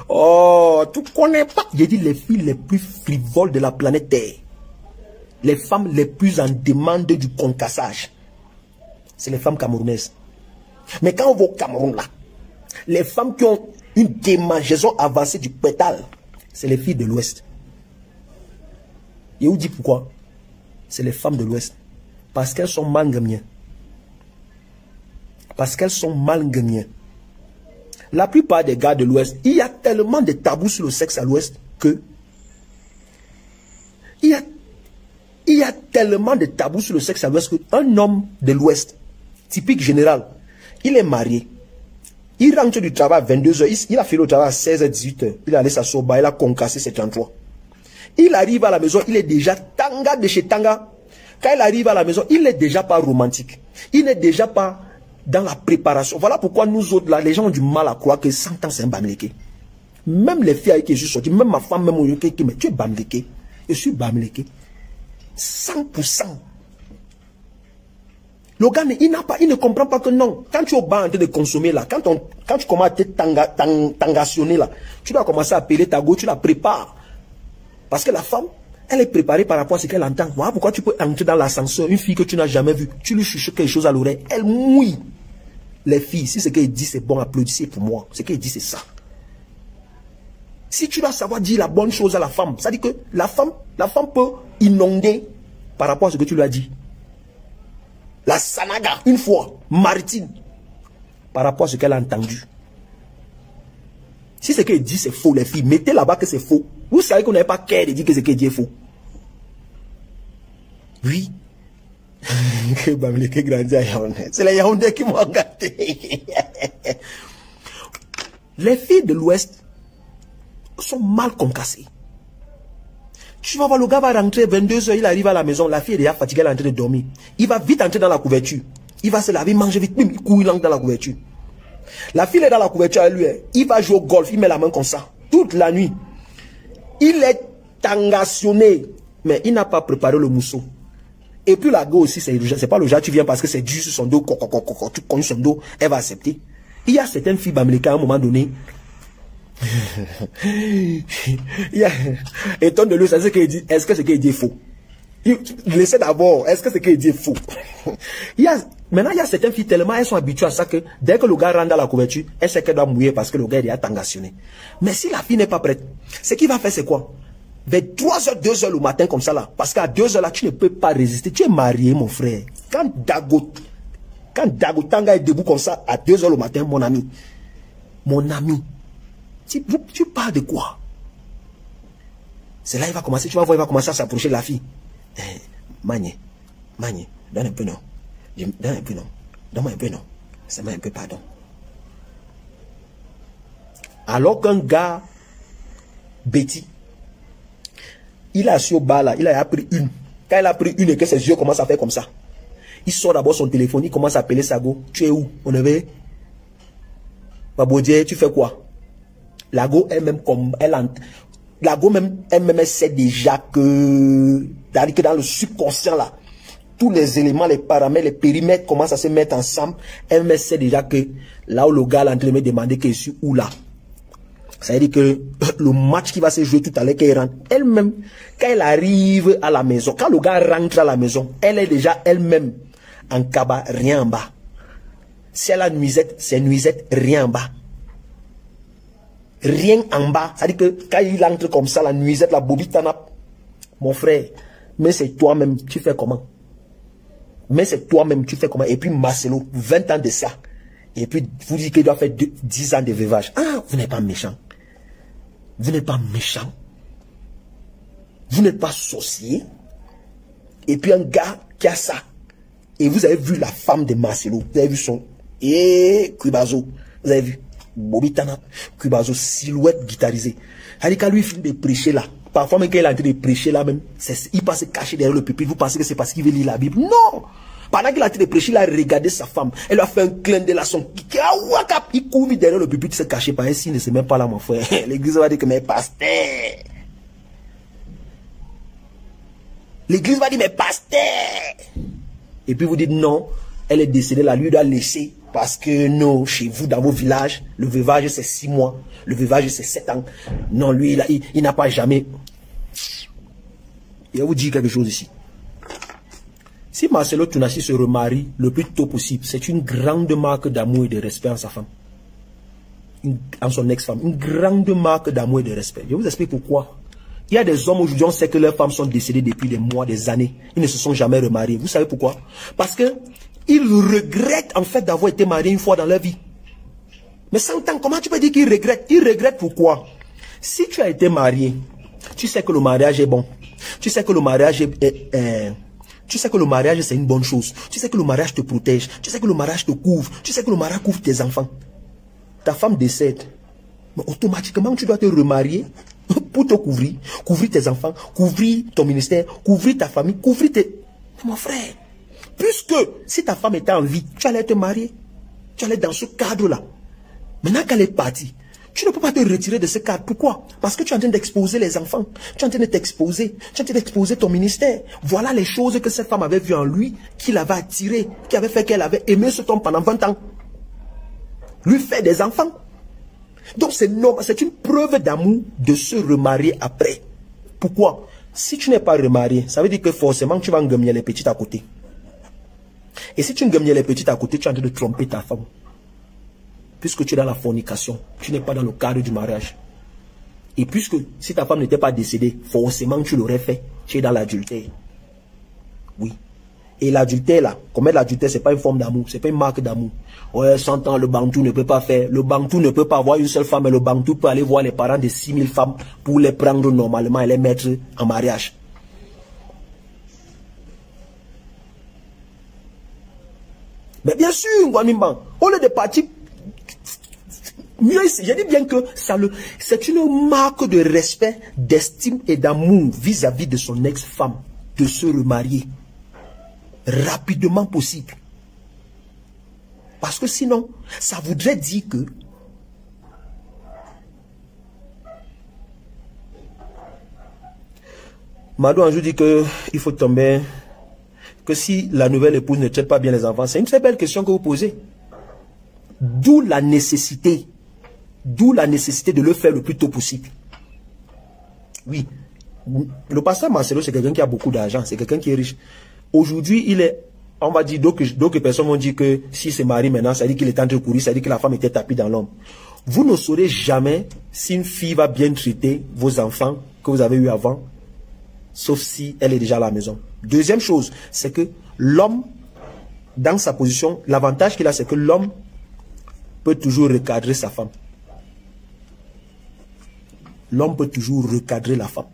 Oh, tu connais pas. J'ai dit les filles les plus frivoles de la planète Terre. Les femmes les plus en demande du concassage. C'est les femmes camerounaises. Mais quand on va au Cameroun là, les femmes qui ont une démangeaison avancée du pétale, c'est les filles de l'Ouest. Et vous dit pourquoi? C'est les femmes de l'Ouest. Parce qu'elles sont mal gagnées. Parce qu'elles sont mal gagnées. La plupart des gars de l'Ouest, il y a tellement de tabous sur le sexe à l'Ouest que il y a tellement de tabous sur le sexe à l'Ouest qu'un homme de l'Ouest, typique général, il est marié. Il rentre du travail à 22h. Il a fait le travail à 16h, 18h. Il a allé s'asseoir, il a concassé ses 33. Il arrive à la maison, il est déjà tanga de chez tanga. Quand il arrive à la maison, il n'est déjà pas romantique. Il n'est déjà pas dans la préparation. Voilà pourquoi nous autres, là, les gens ont du mal à croire que 100 ans, c'est un Bamileke. Même les filles avec qui je suis sorti, même ma femme, même mon mais tu es Bamileke. Je suis Bamileke. 100%. Le gars, il ne comprend pas que non. Quand tu es au bar en train de consommer là, quand tu commences à te tangationner là, tu dois commencer à appeler ta go, tu la prépares. Parce que la femme, elle est préparée par rapport à ce qu'elle entend. Voilà pourquoi tu peux entrer dans l'ascenseur, une fille que tu n'as jamais vue, tu lui chuchotes quelque chose à l'oreille, elle mouille. Les filles, si ce qu'elle dit c'est bon, applaudissez pour moi. Ce qu'elle dit c'est ça. Si tu dois savoir dire la bonne chose à la femme, ça dit que la femme peut inonder par rapport à ce que tu lui as dit. La Sanaga, une fois, Martine, par rapport à ce qu'elle a entendu. Si ce qu'elle dit c'est faux, les filles, mettez là-bas que c'est faux. Vous savez qu'on n'avait pas qu'à dire que ce qu'elle dit est faux. Oui. C'est les Yaoundé qui m'ont gâté. Les filles de l'Ouest sont mal concassées. Tu vas voir, le gars va rentrer 22h, il arrive à la maison, la fille est déjà fatiguée, elle est en train de dormir. Il va vite entrer dans la couverture. Il va se laver, manger vite, il court, il entre dans la couverture. La fille est dans la couverture à lui, il va jouer au golf, il met la main comme ça, toute la nuit. Il est tangationné, mais il n'a pas préparé le mousseau. Et puis la go aussi, c'est pas le genre, tu viens parce que c'est dur sur son dos, tu cognes son dos, elle va accepter. Il y a certaines filles bamileke à un moment donné. Étonne-le, c'est ce qu'il dit. Est-ce que ce qu'il dit est faux? Laissez d'abord, est-ce que ce qu'il dit est faux? Maintenant, il y a certaines filles tellement, elles sont habituées à ça que dès que le gars rentre dans la couverture, elle sait qu'elle doit mouiller parce que le gars est déjà tangationné. Mais si la fille n'est pas prête, ce qu'il va faire, c'est quoi? Vers 3h, 2h le matin comme ça là, parce qu'à 2h là, tu ne peux pas résister. Tu es marié, mon frère. Quand Dago Tanga est debout comme ça, à 2h le matin, mon ami, tu parles de quoi? C'est là il va commencer, tu vas voir, il va commencer à s'approcher de la fille. Magne, donne un peu non. Donne un peu non. Donne-moi un peu non. C'est un peu pardon. Alors qu'un gars, Betty, il a assis au bar là, il a pris une. Quand il a pris une et que ses yeux commencent à faire comme ça, il sort d'abord son téléphone, il commence à appeler Sago. Tu es où? On avait. Babodier, tu fais quoi? La go elle-même comme la go même elle-même sait déjà que dans le subconscient là, tous les éléments, les paramètres, les périmètres commencent à se mettre ensemble. Elle-même sait déjà que là où le gars est en train de me demander que je suis où là. Ça veut dire que le match qui va se jouer tout à l'heure, qu'elle rentre, elle-même, quand elle arrive à la maison, quand le gars rentre à la maison, elle est déjà elle-même en cabas, rien en bas. Si elle a nuisette, c'est nuisette, rien en bas. Rien en bas. C'est-à-dire que quand il entre comme ça, la nuisette, la bobite, mon frère, mais c'est toi-même, tu fais comment? Mais c'est toi-même, tu fais comment? Et puis Marcelo, 20 ans de ça. Et puis vous dites qu'il doit faire 10 ans de veuvage. Ah, vous n'êtes pas méchant. Vous n'êtes pas méchant. Vous n'êtes pas sorcier. Et puis un gars qui a ça. Et vous avez vu la femme de Marcelo. Vous avez vu son... Et Kubazo. Vous avez vu Bobitana, Kubazo, silhouette guitarisée. C'est-à-dire quand lui il finit de prêcher là. Parfois même quand il est en train de prêcher là même, il passe caché derrière le pupitre. Vous pensez que c'est parce qu'il veut lire la Bible? Non! Pendant qu'il a été prêché, il a regardé sa femme. Elle a fait un clin d'œil à son... Il court derrière le pupitre, il s'est caché par ici, il ne sait même pas là, mon frère. L'église va dire que, mais pasteur. L'église va dire, mais pasteur. Et puis vous dites, non, elle est décédée, là, lui doit laisser. Parce que non, chez vous, dans vos villages, le veuvage, c'est 6 mois. Le veuvage, c'est 7 ans. Non, lui, il n'a pas jamais... Il va vous dire quelque chose ici. Si Marcelo Tounassi se remarie le plus tôt possible, c'est une grande marque d'amour et de respect en sa femme. En son ex-femme. Une grande marque d'amour et de respect. Je vous explique pourquoi. Il y a des hommes aujourd'hui, on sait que leurs femmes sont décédées depuis des mois, des années. Ils ne se sont jamais remariés. Vous savez pourquoi? Parce que ils regrettent en fait d'avoir été mariés une fois dans leur vie. Mais 100 ans, comment tu peux dire qu'ils regrettent? Ils regrettent pourquoi? Si tu as été marié, tu sais que le mariage est bon. Tu sais que le mariage tu sais que le mariage c'est une bonne chose. Tu sais que le mariage te protège. Tu sais que le mariage te couvre. Tu sais que le mariage couvre tes enfants. Ta femme décède. Mais automatiquement tu dois te remarier pour te couvrir. Couvrir tes enfants. Couvrir ton ministère. Couvrir ta famille. Couvrir tes... Mon frère. Puisque si ta femme était en vie, tu allais te marier. Tu allais dans ce cadre-là. Maintenant qu'elle est partie, tu ne peux pas te retirer de ce cadre. Pourquoi? Parce que tu es en train d'exposer les enfants. Tu es en train de t'exposer. Tu es en train d'exposer ton ministère. Voilà les choses que cette femme avait vues en lui, qui l'avait attiré, qui avait fait qu'elle avait aimé cet homme pendant 20 ans. Lui faire des enfants. Donc c'est normal, c'est une preuve d'amour de se remarier après. Pourquoi? Si tu n'es pas remarié, ça veut dire que forcément tu vas engagner les petites à côté. Et si tu engagnes les petites à côté, tu es en train de tromper ta femme. Puisque tu es dans la fornication, tu n'es pas dans le cadre du mariage. Et puisque si ta femme n'était pas décédée, forcément tu l'aurais fait. Tu es dans l'adultère. Oui. Et l'adultère là, comme l'adultère, c'est pas une forme d'amour, c'est pas une marque d'amour. Ouais, 100 ans, le Bantou ne peut pas faire. Le Bantou ne peut pas avoir une seule femme, mais le Bantou peut aller voir les parents de 6000 femmes pour les prendre normalement et les mettre en mariage. Mais bien sûr, Nguanimban, au lieu de partir, mieux ici, j'ai dit bien que c'est une marque de respect, d'estime et d'amour vis-à-vis de son ex-femme, de se remarier rapidement possible. Parce que sinon, ça voudrait dire que Madou Anjou dit que il faut tomber, que si la nouvelle épouse ne traite pas bien les enfants, c'est une très belle question que vous posez. D'où la nécessité de le faire le plus tôt possible. Oui, le pasteur Marcelo, c'est quelqu'un qui a beaucoup d'argent, c'est quelqu'un qui est riche. Aujourd'hui, il est, on va dire, d'autres personnes vont dire que si c'est marié maintenant, ça dit qu'il est en train de courir, ça dit que la femme était tapie dans l'homme. Vous ne saurez jamais si une fille va bien traiter vos enfants que vous avez eu avant, sauf si elle est déjà à la maison. Deuxième chose, c'est que l'homme, dans sa position, l'avantage qu'il a, c'est que l'homme peut toujours recadrer sa femme. L'homme peut toujours recadrer la femme.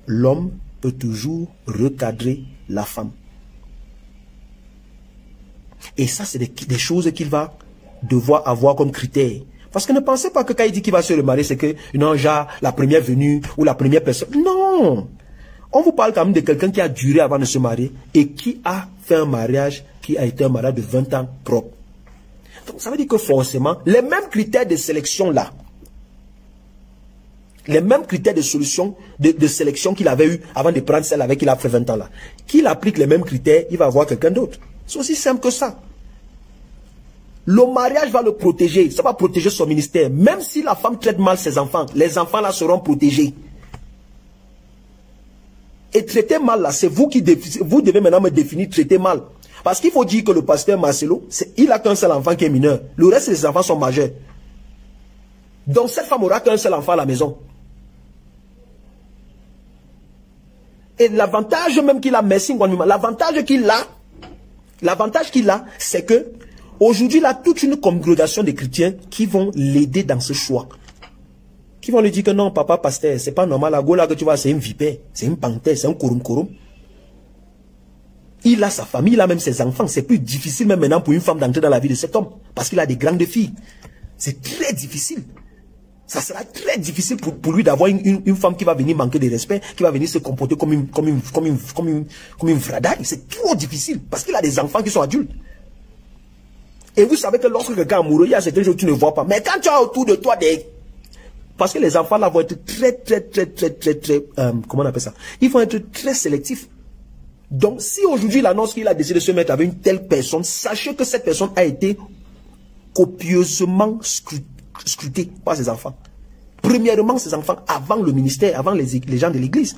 L'homme peut toujours recadrer la femme. Et ça, c'est des choses qu'il va devoir avoir comme critère. Parce que ne pensez pas que quand il dit qu'il va se remarier, c'est que, non, genre, la première venue ou la première personne. Non! On vous parle quand même de quelqu'un qui a duré avant de se marier et qui a fait un mariage qui a été un mariage de 20 ans propre. Donc, ça veut dire que forcément, les mêmes critères de sélection là, les mêmes critères de solution, de sélection qu'il avait eu avant de prendre celle avec qui il a fait 20 ans là. Qu'il applique les mêmes critères, il va avoir quelqu'un d'autre. C'est aussi simple que ça. Le mariage va le protéger, ça va protéger son ministère. Même si la femme traite mal ses enfants, les enfants là seront protégés. Et traiter mal là, c'est vous qui vous devez maintenant me définir traiter mal. Parce qu'il faut dire que le pasteur Marcelo, il a qu'un seul enfant qui est mineur. Le reste des enfants sont majeurs. Donc cette femme aura qu'un seul enfant à la maison. Et l'avantage même qu'il a, merci Nguanima, l'avantage qu'il a, c'est que aujourd'hui, il a toute une congrégation de chrétiens qui vont l'aider dans ce choix. Qui vont lui dire que non, papa pasteur, c'est pas normal, la gola que tu vois, c'est une vipère, c'est une panthère, c'est un korum. Il a sa famille, il a même ses enfants. C'est plus difficile même maintenant pour une femme d'entrer dans la vie de cet homme. Parce qu'il a des grandes filles. C'est très difficile. Ça sera très difficile pour lui d'avoir une femme qui va venir manquer de respect, qui va venir se comporter comme une fradaille. C'est trop difficile parce qu'il a des enfants qui sont adultes. Et vous savez que lorsque quelqu'un est amoureux, il y a certaines choses que tu ne vois pas. Mais quand tu as autour de toi des... Parce que les enfants là vont être très, comment on appelle ça? Ils vont être très sélectifs. Donc, si aujourd'hui il annonce qu'il a décidé de se mettre avec une telle personne, sachez que cette personne a été copieusement scrutée par ses enfants. Premièrement, ses enfants, avant le ministère, avant les gens de l'église.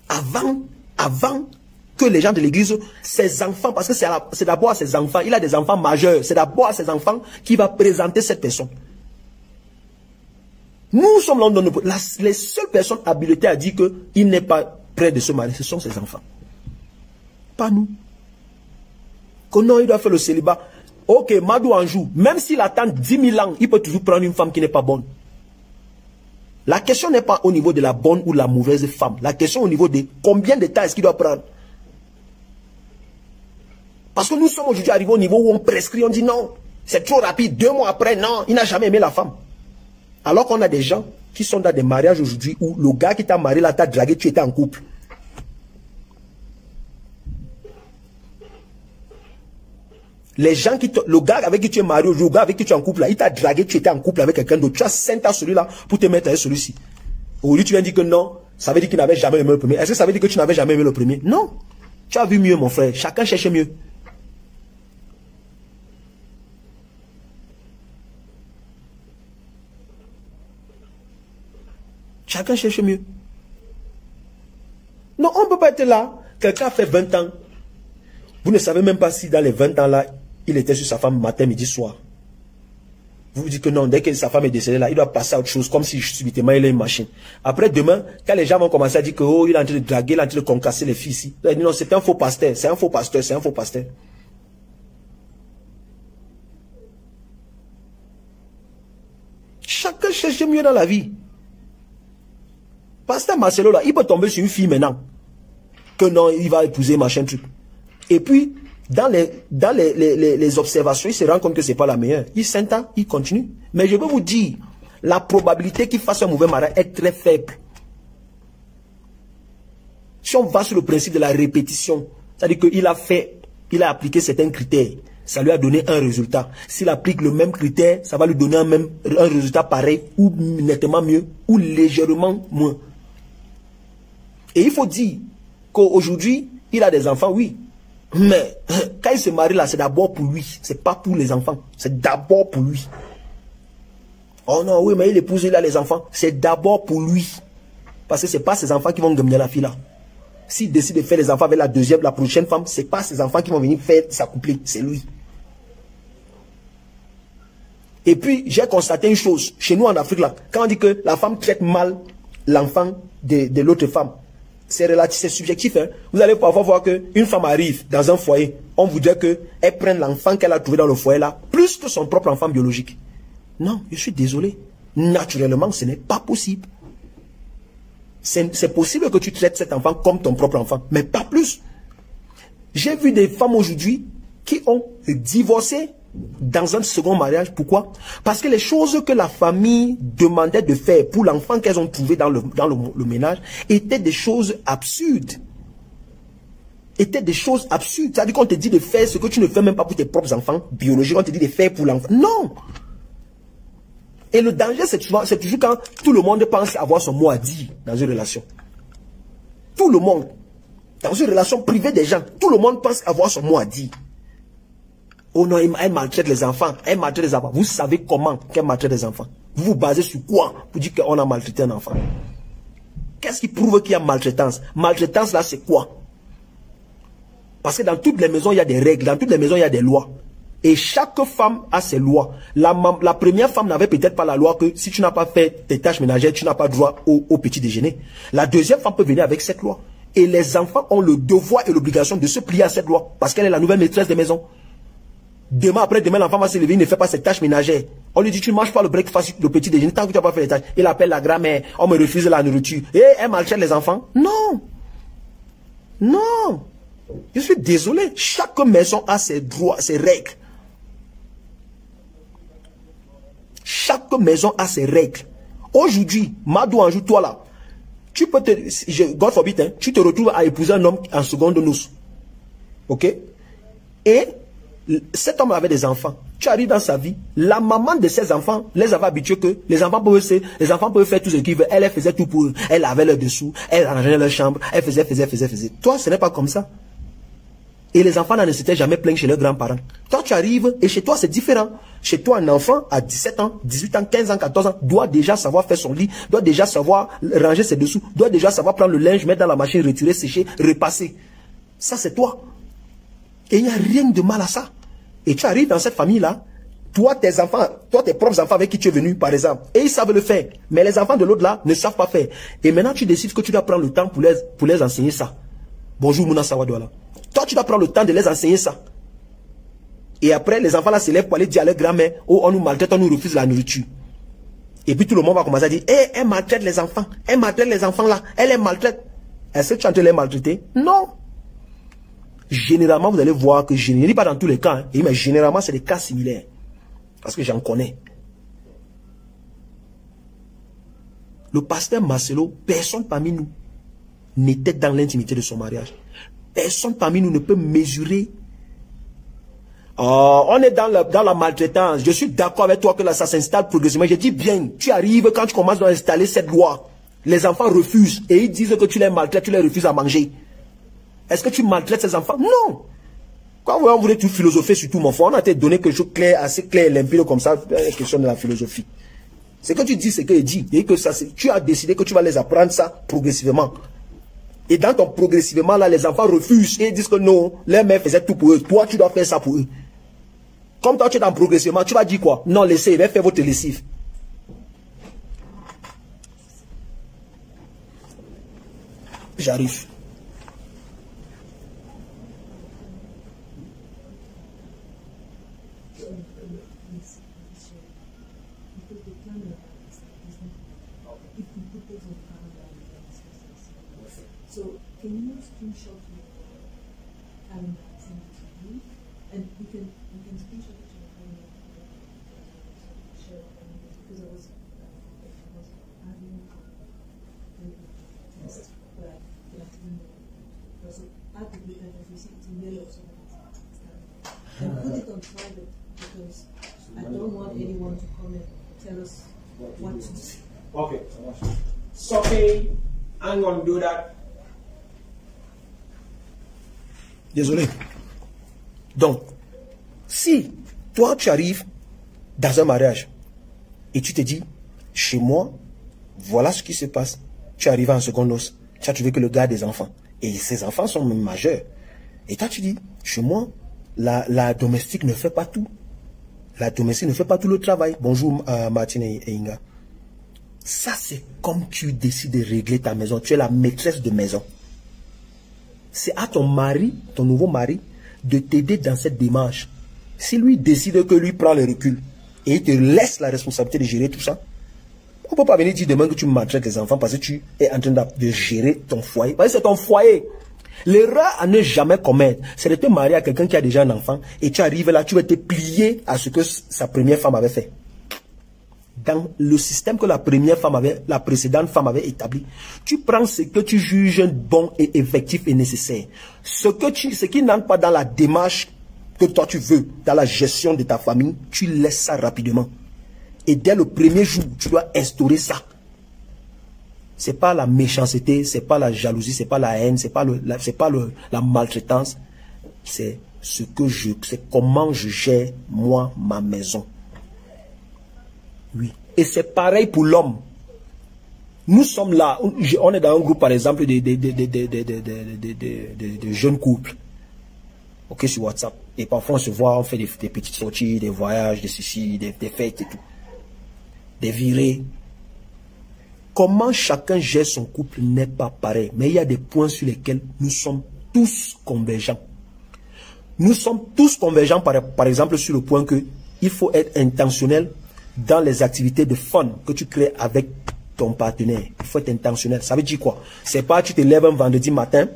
Avant que les gens de l'église, ses enfants, parce que c'est d'abord à ses enfants, il a des enfants majeurs, c'est d'abord à ses enfants qui va présenter cette personne. Nous sommes là, les seules personnes habilitées à dire qu'il n'est pas prêt de se marier, ce sont ses enfants. Pas nous. Que non, il doit faire le célibat. Ok, Madou Anjou, même s'il attend 10 000 ans, il peut toujours prendre une femme qui n'est pas bonne. La question n'est pas au niveau de la bonne ou la mauvaise femme. La question au niveau de combien de temps est-ce qu'il doit prendre. Parce que nous sommes aujourd'hui arrivés au niveau où on prescrit, on dit non, c'est trop rapide. 2 mois après, non, il n'a jamais aimé la femme. Alors qu'on a des gens qui sont dans des mariages aujourd'hui où le gars qui t'a marié là, t'a dragué, tu étais en couple. Les gens le gars avec qui tu es marié, le gars avec qui tu es en couple là, il t'a dragué, tu étais en couple avec quelqu'un d'autre. Tu as 5 ans celui-là pour te mettre avec celui-ci. Aujourd'hui, tu viens dire que non, ça veut dire qu'il n'avait jamais aimé le premier. Est-ce que ça veut dire que tu n'avais jamais aimé le premier? Non. Tu as vu mieux, mon frère. Chacun cherche mieux. Chacun cherche mieux. Non, on ne peut pas être là. Quelqu'un fait 20 ans. Vous ne savez même pas si dans les 20 ans là, il était sur sa femme matin, midi, soir. Vous vous dites que non, dès que sa femme est décédée là, il doit passer à autre chose, comme si subitement il a une machine. Après demain, quand les gens vont commencer à dire que oh, il est en train de draguer, il est en train de concasser les filles ici. Il dit non, c'est un faux pasteur, c'est un faux pasteur, c'est un faux pasteur. Chacun cherche mieux dans la vie. Pasteur Marcelo là, il peut tomber sur une fille maintenant. Que non, il va épouser machin truc. Et puis, dans les observations, il se rend compte que ce n'est pas la meilleure. Il s'entend, il continue. Mais je peux vous dire, la probabilité qu'il fasse un mauvais mariage est très faible. Si on va sur le principe de la répétition, c'est-à-dire qu'il a appliqué certains critères, ça lui a donné un résultat. S'il applique le même critère, ça va lui donner un résultat pareil, ou nettement mieux, ou légèrement moins. Et il faut dire qu'aujourd'hui, il a des enfants, oui. Mais quand il se marie là, c'est d'abord pour lui. C'est pas pour les enfants. C'est d'abord pour lui. Oh non, oui, mais il épouse, il a les enfants. C'est d'abord pour lui. Parce que c'est pas ses enfants qui vont gagner la fille là. S'il décide de faire les enfants avec la prochaine femme, c'est pas ses enfants qui vont venir faire s'accoupler. C'est lui. Et puis, j'ai constaté une chose. Chez nous en Afrique là, quand on dit que la femme traite mal l'enfant de l'autre femme, c'est relatif, c'est subjectif. Hein? Vous allez parfois voir qu'une femme arrive dans un foyer, on voudrait qu'elle prenne l'enfant qu'elle a trouvé dans le foyer là, plus que son propre enfant biologique. Non, je suis désolé. Naturellement, ce n'est pas possible. C'est possible que tu traites cet enfant comme ton propre enfant, mais pas plus. J'ai vu des femmes aujourd'hui qui ont divorcé dans un second mariage. Pourquoi? Parce que les choses que la famille demandait de faire pour l'enfant qu'elles ont trouvé dans le ménage étaient des choses absurdes. C'est-à-dire qu'on te dit de faire ce que tu ne fais même pas pour tes propres enfants biologiques. On te dit de faire pour l'enfant. Non! Et le danger, c'est toujours quand tout le monde pense avoir son mot à dire dans une relation. Tout le monde. Dans une relation privée des gens, tout le monde pense avoir son mot à dire. Oh non, elle maltraite les enfants. Elle maltraite les enfants. Vous savez comment qu'elle maltraite les enfants? Vous vous basez sur quoi pour dire qu'on a maltraité un enfant? Qu'est-ce qui prouve qu'il y a maltraitance? Maltraitance là, c'est quoi? Parce que dans toutes les maisons, il y a des règles. Dans toutes les maisons, il y a des lois. Et chaque femme a ses lois. La première femme n'avait peut-être pas la loi que si tu n'as pas fait tes tâches ménagères, tu n'as pas droit au petit déjeuner. La deuxième femme peut venir avec cette loi. Et les enfants ont le devoir et l'obligation de se plier à cette loi. Parce qu'elle est la nouvelle maîtresse des maisons. Demain, après-demain, l'enfant va se lever, il ne fait pas ses tâches ménagères. On lui dit, tu ne manges pas le breakfast, le petit déjeuner, tant que tu n'as pas fait les tâches. Il appelle la grand-mère, on me refuse la nourriture. Et elle maltraite les enfants. Non. Non. Je suis désolé. Chaque maison a ses droits, ses règles. Chaque maison a ses règles. Aujourd'hui, Madou Anjou, toi là, tu peux te... God forbid, hein, tu te retrouves à épouser un homme en seconde noce. Ok? Et cet homme avait des enfants. Tu arrives dans sa vie, la maman de ses enfants les avait habitués que les enfants peuvent faire tout ce qu'ils veulent. Elle faisait tout pour eux. Elle avait leurs dessous, elle arrangeait leur chambre, elle faisait. Toi, ce n'est pas comme ça. Et les enfants ne s'étaient jamais plaints chez leurs grands-parents. Toi, tu arrives et chez toi, c'est différent. Chez toi, un enfant à 17 ans, 18 ans, 15 ans, 14 ans, doit déjà savoir faire son lit, doit déjà savoir ranger ses dessous, doit déjà savoir prendre le linge, mettre dans la machine, retirer, sécher, repasser. Ça, c'est toi. Et il n'y a rien de mal à ça. Et tu arrives dans cette famille-là, toi, tes enfants, toi, tes propres enfants avec qui tu es venu, par exemple, et ils savent le faire. Mais les enfants de l'autre là ne savent pas faire. Et maintenant, tu décides que tu dois prendre le temps pour les enseigner ça. Bonjour, Mouna Sawadouala. Toi, tu dois prendre le temps de les enseigner ça. Et après, les enfants là se lèvent pour aller dire à leur grand-mère, oh, on nous maltraite, on nous refuse la nourriture. Et puis tout le monde va commencer à dire, hey, elle maltraite les enfants. Elle maltraite les enfants là. Elle les maltraite. Est-ce que tu es en train de les maltraiter? Non. Généralement, vous allez voir que, je ne dis pas dans tous les cas, hein, mais généralement, c'est des cas similaires. Parce que j'en connais. Le pasteur Marcelo, personne parmi nous n'était dans l'intimité de son mariage. Personne parmi nous ne peut mesurer. Oh, on est dans la maltraitance. Je suis d'accord avec toi que là, ça s'installe progressivement. Je dis bien, tu arrives quand tu commences à installer cette loi. Les enfants refusent et ils disent que tu les maltraites, tu les refuses à manger. Est-ce que tu maltraites ces enfants? Non. Quand on voulait tout philosopher sur tout, mon frère, on a été donné quelque chose assez clair et limpide comme ça, la question de la philosophie. Ce que tu dis, c'est qu'il dit. Et que ça, tu as décidé que tu vas les apprendre ça progressivement. Et dans ton progressivement, là, les enfants refusent et ils disent que non, les mères faisaient tout pour eux. Toi, tu dois faire ça pour eux. Comme toi, tu es dans progressivement, tu vas dire quoi? Non, laissez, ils vont faire votre lessive. J'arrive. Can you screenshot your calendar and send it to me? And you can screenshot it to your calendar and share it because I was adding the test, but I didn't know. So add the data that you see it's in yellow so and put it on private because I don't want anyone to come and tell us what to do. Okay. So okay, I'm gonna do that. Désolé. Donc, si toi tu arrives dans un mariage et tu te dis, chez moi, voilà ce qui se passe. Tu arrives en seconde noce, tu as trouvé que le gars a des enfants et ses enfants sont même majeurs. Et toi tu dis, chez moi, la domestique ne fait pas tout. La domestique ne fait pas tout le travail. Bonjour Martine et Inga. Ça c'est comme tu décides de régler ta maison. Tu es la maîtresse de maison. C'est à ton mari, ton nouveau mari, de t'aider dans cette démarche. Si lui décide que lui prend le recul et il te laisse la responsabilité de gérer tout ça, on ne peut pas venir dire demain que tu maltraites les enfants parce que tu es en train de gérer ton foyer. Parce que c'est ton foyer. L'erreur à ne jamais commettre, c'est de te marier à quelqu'un qui a déjà un enfant et tu arrives là, tu vas te plier à ce que sa première femme avait fait. Dans le système que la précédente femme avait établi, tu prends ce que tu juges bon et effectif et nécessaire. Ce qui n'entre pas dans la démarche que toi tu veux, dans la gestion de ta famille, tu laisses ça rapidement. Et dès le premier jour, tu dois instaurer ça. C'est pas la méchanceté, c'est pas la jalousie, c'est pas la haine, c'est pas la maltraitance. C'est c'est comment je gère moi ma maison. Oui. Et c'est pareil pour l'homme. Nous sommes là, on est dans un groupe par exemple de jeunes couples. Ok, sur WhatsApp. Et parfois on se voit, on fait des petites sorties, des voyages, des ceci, des fêtes et tout. Des virées. Comment chacun gère son couple n'est pas pareil. Mais il y a des points sur lesquels nous sommes tous convergents. Nous sommes tous convergents par exemple sur le point que il faut être intentionnel dans les activités de fun que tu crées avec ton partenaire. Il faut être intentionnel. Ça veut dire quoi? C'est pas tu te lèves un vendredi matin,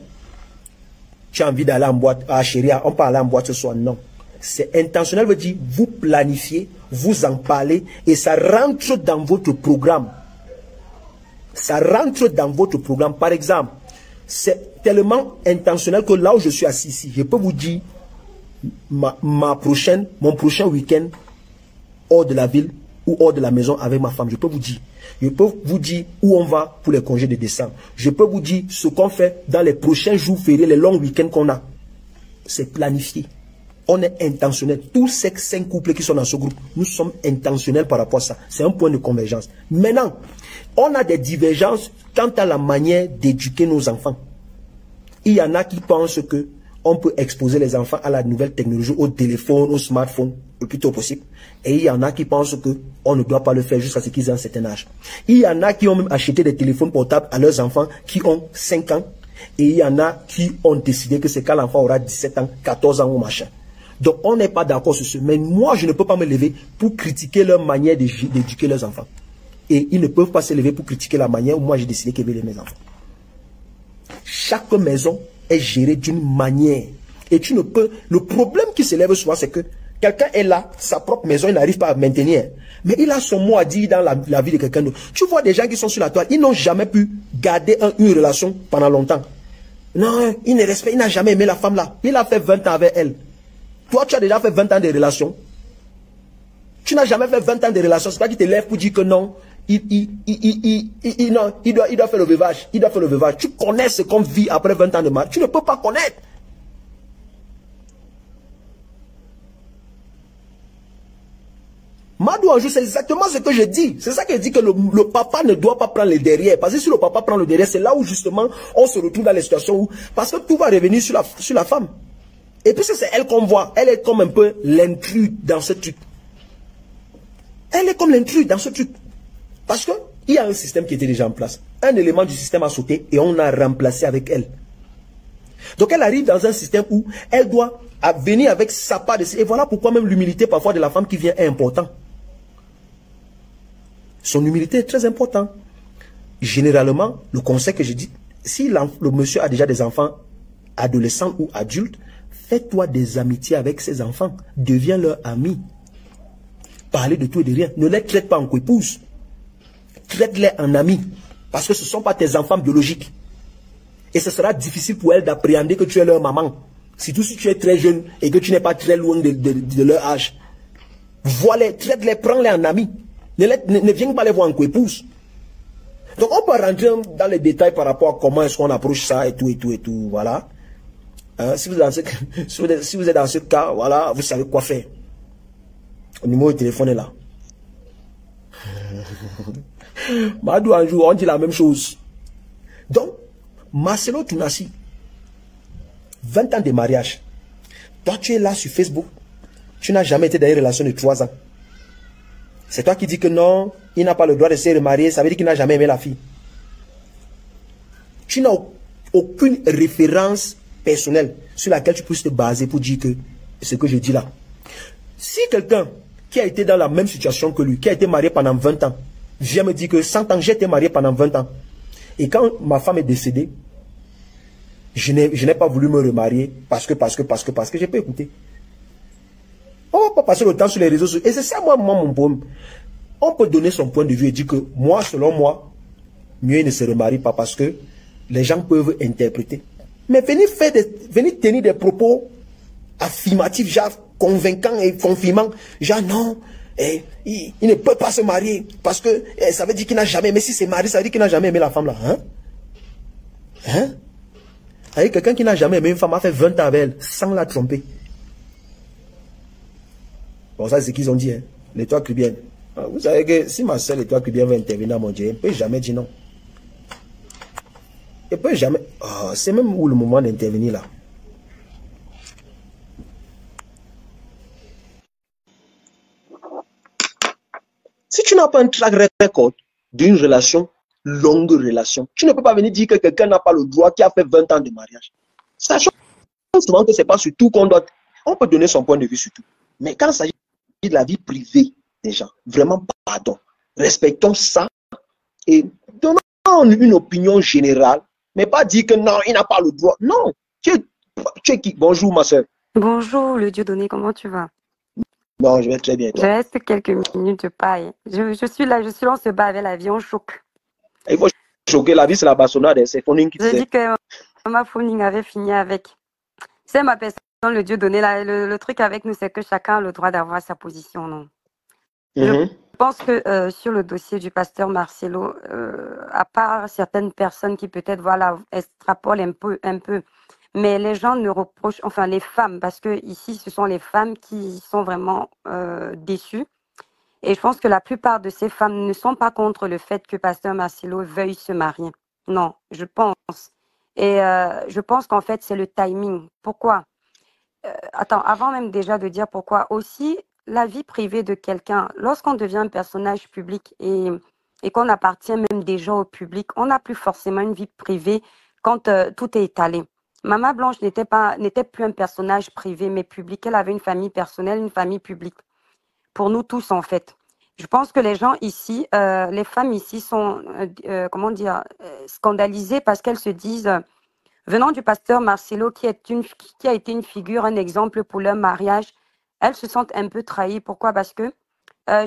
tu as envie d'aller en boîte. Ah chérie, on peut aller en boîte ce soir. Non. C'est intentionnel veut dire vous planifiez, vous en parlez et ça rentre dans votre programme. Ça rentre dans votre programme. Par exemple, c'est tellement intentionnel que là où je suis assis ici, je peux vous dire mon prochain week-end hors de la ville ou hors de la maison avec ma femme. Je peux vous dire. Je peux vous dire où on va pour les congés de décembre. Je peux vous dire ce qu'on fait dans les prochains jours fériés, les longs week-ends qu'on a. C'est planifié. On est intentionnel. Tous ces 5 couples qui sont dans ce groupe, nous sommes intentionnels par rapport à ça. C'est un point de convergence. Maintenant, on a des divergences quant à la manière d'éduquer nos enfants. Il y en a qui pensent que on peut exposer les enfants à la nouvelle technologie, au téléphone, au smartphone, le plus tôt possible. Et il y en a qui pensent que on ne doit pas le faire jusqu'à ce qu'ils aient un certain âge. Il y en a qui ont même acheté des téléphones portables à leurs enfants qui ont 5 ans. Et il y en a qui ont décidé que c'est quand l'enfant aura 17 ans, 14 ans ou machin. Donc on n'est pas d'accord sur ce. Mais moi, je ne peux pas me lever pour critiquer leur manière d'éduquer leurs enfants. Et ils ne peuvent pas se lever pour critiquer la manière où moi j'ai décidé qu'élever mes enfants. Chaque maison est gérée d'une manière. Et tu ne peux... Le problème qui s'élève souvent, c'est que quelqu'un est là, sa propre maison, il n'arrive pas à maintenir. Mais il a son mot à dire dans la vie de quelqu'un d'autre. Tu vois des gens qui sont sur la toile, ils n'ont jamais pu garder une relation pendant longtemps. Non, il ne respecte, il n'a jamais aimé la femme là. Il a fait 20 ans avec elle. Toi, tu as déjà fait 20 ans de relation. Tu n'as jamais fait 20 ans de relation. C'est pas qu'il te lève pour dire que non. Non, il doit faire le veuvage. Il doit faire le veuvage. Tu connais ce qu'on vit après 20 ans de mariage. Tu ne peux pas connaître. Madou Anjou, c'est exactement ce que je dis. C'est ça que je dis que le papa ne doit pas prendre le derrière. Parce que si le papa prend le derrière, c'est là où justement on se retrouve dans les situations où... Parce que tout va revenir sur la femme. Et puis c'est elle qu'on voit. Elle est comme un peu l'intrus dans ce truc. Elle est comme l'intrus dans ce truc. Parce qu'il y a un système qui était déjà en place. Un élément du système a sauté et on a remplacé avec elle. Donc elle arrive dans un système où elle doit venir avec sa part de... Et voilà pourquoi même l'humilité parfois de la femme qui vient est important. Son humilité est très importante. Généralement, le conseil que je dis, si le monsieur a déjà des enfants adolescents ou adultes, fais-toi des amitiés avec ses enfants. Deviens leur ami. Parlez de tout et de rien. Ne les traite pas en coépouse. Traite-les en amis. Parce que ce ne sont pas tes enfants biologiques. Et ce sera difficile pour elles d'appréhender que tu es leur maman. Surtout si tu es très jeune et que tu n'es pas très loin de leur âge. Vois-les, traite-les, prends-les en amis. Ne viens pas les voir en coépouse. Donc on peut rentrer dans les détails par rapport à comment est-ce qu'on approche ça et tout, voilà. Si vous êtes dans ce cas, voilà, vous savez quoi faire. Le numéro de téléphone est là. Madou Anjou, on dit la même chose. Donc, Marcelo Tounassi, 20 ans de mariage. Toi, tu es là sur Facebook. Tu n'as jamais été dans une relation de 3 ans. C'est toi qui dis que non, il n'a pas le droit de se remarier. Ça veut dire qu'il n'a jamais aimé la fille. Tu n'as aucune référence personnelle sur laquelle tu puisses te baser pour dire que ce que je dis là. Si quelqu'un qui a été dans la même situation que lui, qui a été marié pendant 20 ans, vient me dire que 100 ans, j'ai été marié pendant 20 ans. Et quand ma femme est décédée, je n'ai pas voulu me remarier parce que j'ai pas écouté. On ne va pas passer le temps sur les réseaux sociaux. Et c'est ça, moi, mon problème. On peut donner son point de vue et dire que moi, selon moi, mieux il ne se remarie pas parce que les gens peuvent interpréter. Mais venir tenir des propos affirmatifs, genre convaincants et confirmants, genre non, il ne peut pas se marier parce que ça veut dire qu'il n'a jamais aimé. Si c'est marié, ça veut dire qu'il n'a jamais aimé la femme là. Avec quelqu'un qui n'a jamais aimé une femme a fait 20 ans avec elle sans la tromper. Bon, ça c'est ce qu'ils ont dit, hein. L'étoile cubienne. Vous savez que si ma soeur l'étoile cubienne va intervenir dans mon Dieu, elle ne peut jamais dire non. Elle ne peut jamais. Oh, c'est même où le moment d'intervenir là. Si tu n'as pas un track record d'une relation, longue relation, tu ne peux pas venir dire que quelqu'un n'a pas le droit qui a fait 20 ans de mariage. Sachant souvent que ce n'est pas sur tout qu'on doit... On peut donner son point de vue sur tout. Mais quand il s'agit de la vie privée des gens, vraiment pardon. Respectons ça et donnons une opinion générale, mais pas dire que non, il n'a pas le droit. Non. Tu es qui? Bonjour ma soeur. Bonjour le Dieudonné, comment tu vas? Bon, je vais très bien, Je toi. reste quelques minutes, je paille. Je suis là, on se bat avec l'avion, choc. Il faut choquer la vie, c'est la bastonnade, hein, c'est Fonning qui J'ai disait. dit que ma Founing avait fini avec. C'est ma personne, le Dieu donné. Le truc avec nous, c'est que chacun a le droit d'avoir sa position, non? Je Mhm. pense que sur le dossier du pasteur Marcelo, à part certaines personnes qui peut-être voilà extrapolent un peu, mais les gens ne reprochent, enfin les femmes, parce que ici ce sont les femmes qui sont vraiment déçues. Et je pense que la plupart de ces femmes ne sont pas contre le fait que pasteur Marcelo veuille se marier. Non, je pense. Et je pense qu'en fait c'est le timing. Pourquoi? Attends, avant même déjà de dire pourquoi, aussi la vie privée de quelqu'un, lorsqu'on devient un personnage public et qu'on appartient même déjà au public, on n'a plus forcément une vie privée quand tout est étalé. Mama Blanche n'était plus un personnage privé, mais public. Elle avait une famille personnelle, une famille publique. Pour nous tous, en fait. Je pense que les gens ici, les femmes ici sont, comment dire, scandalisées parce qu'elles se disent, venant du pasteur Marcelo, qui a été une figure, un exemple pour leur mariage, elles se sentent un peu trahies. Pourquoi? Parce que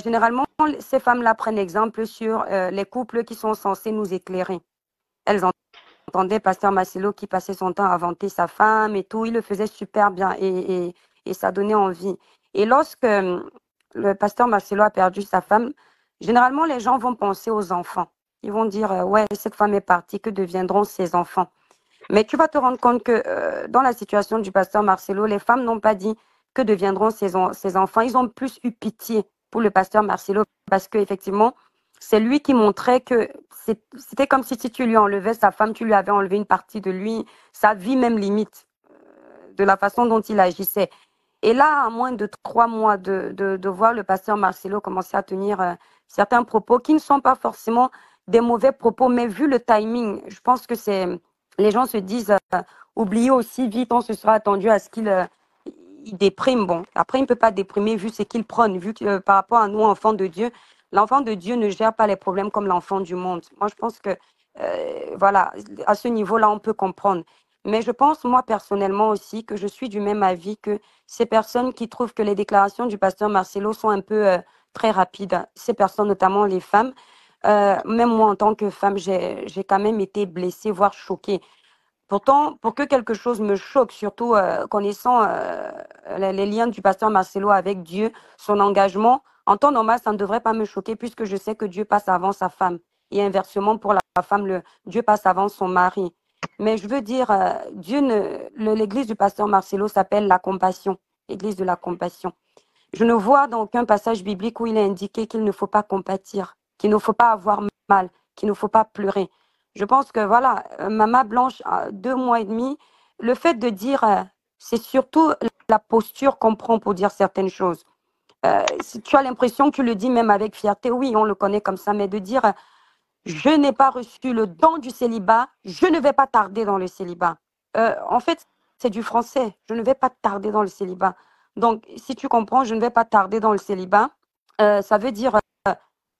généralement, ces femmes-là prennent exemple sur les couples qui sont censés nous éclairer. Elles entendaient pasteur Marcelo qui passait son temps à vanter sa femme et tout. Il le faisait super bien et ça donnait envie. Et lorsque le pasteur Marcelo a perdu sa femme, généralement, les gens vont penser aux enfants. Ils vont dire, ouais, cette femme est partie, que deviendront ses enfants? Mais tu vas te rendre compte que dans la situation du pasteur Marcelo, les femmes n'ont pas dit que deviendront ses enfants. Ils ont plus eu pitié pour le pasteur Marcelo parce qu'effectivement, c'est lui qui montrait que c'était comme si tu lui enlevais sa femme, tu lui avais enlevé une partie de lui, sa vie même limite, de la façon dont il agissait. Et là, à moins de 3 mois de voir le pasteur Marcelo commencer à tenir certains propos qui ne sont pas forcément des mauvais propos, mais vu le timing, je pense que les gens se disent, oubliez aussi vite, on se sera attendu à ce qu'il il déprime. Bon, après, il ne peut pas déprimer vu ce qu'il prône, vu que par rapport à nous, enfants de Dieu, l'enfant de Dieu ne gère pas les problèmes comme l'enfant du monde. Moi, je pense que, voilà, à ce niveau-là, on peut comprendre. Mais je pense, moi, personnellement aussi, que je suis du même avis que ces personnes qui trouvent que les déclarations du pasteur Marcelo sont un peu très rapides. Ces personnes, notamment les femmes, même moi, en tant que femme, j'ai quand même été blessée, voire choquée. Pourtant, pour que quelque chose me choque, surtout connaissant les liens du pasteur Marcelo avec Dieu, son engagement, en temps normal, ça ne devrait pas me choquer puisque je sais que Dieu passe avant sa femme. Et inversement, pour la femme, Dieu passe avant son mari. Mais je veux dire, l'église du pasteur Marcelo s'appelle la compassion, l'église de la compassion. Je ne vois dans aucun passage biblique où il est indiqué qu'il ne faut pas compatir, qu'il ne faut pas avoir mal, qu'il ne faut pas pleurer. Je pense que voilà, Mama Blanche, 2 mois et demi, le fait de dire, c'est surtout la posture qu'on prend pour dire certaines choses. Si tu as l'impression que tu le dis même avec fierté, oui, on le connaît comme ça, mais de dire, je n'ai pas reçu le don du célibat, je ne vais pas tarder dans le célibat. En fait, c'est du français, je ne vais pas tarder dans le célibat. Donc, si tu comprends, je ne vais pas tarder dans le célibat, ça veut dire,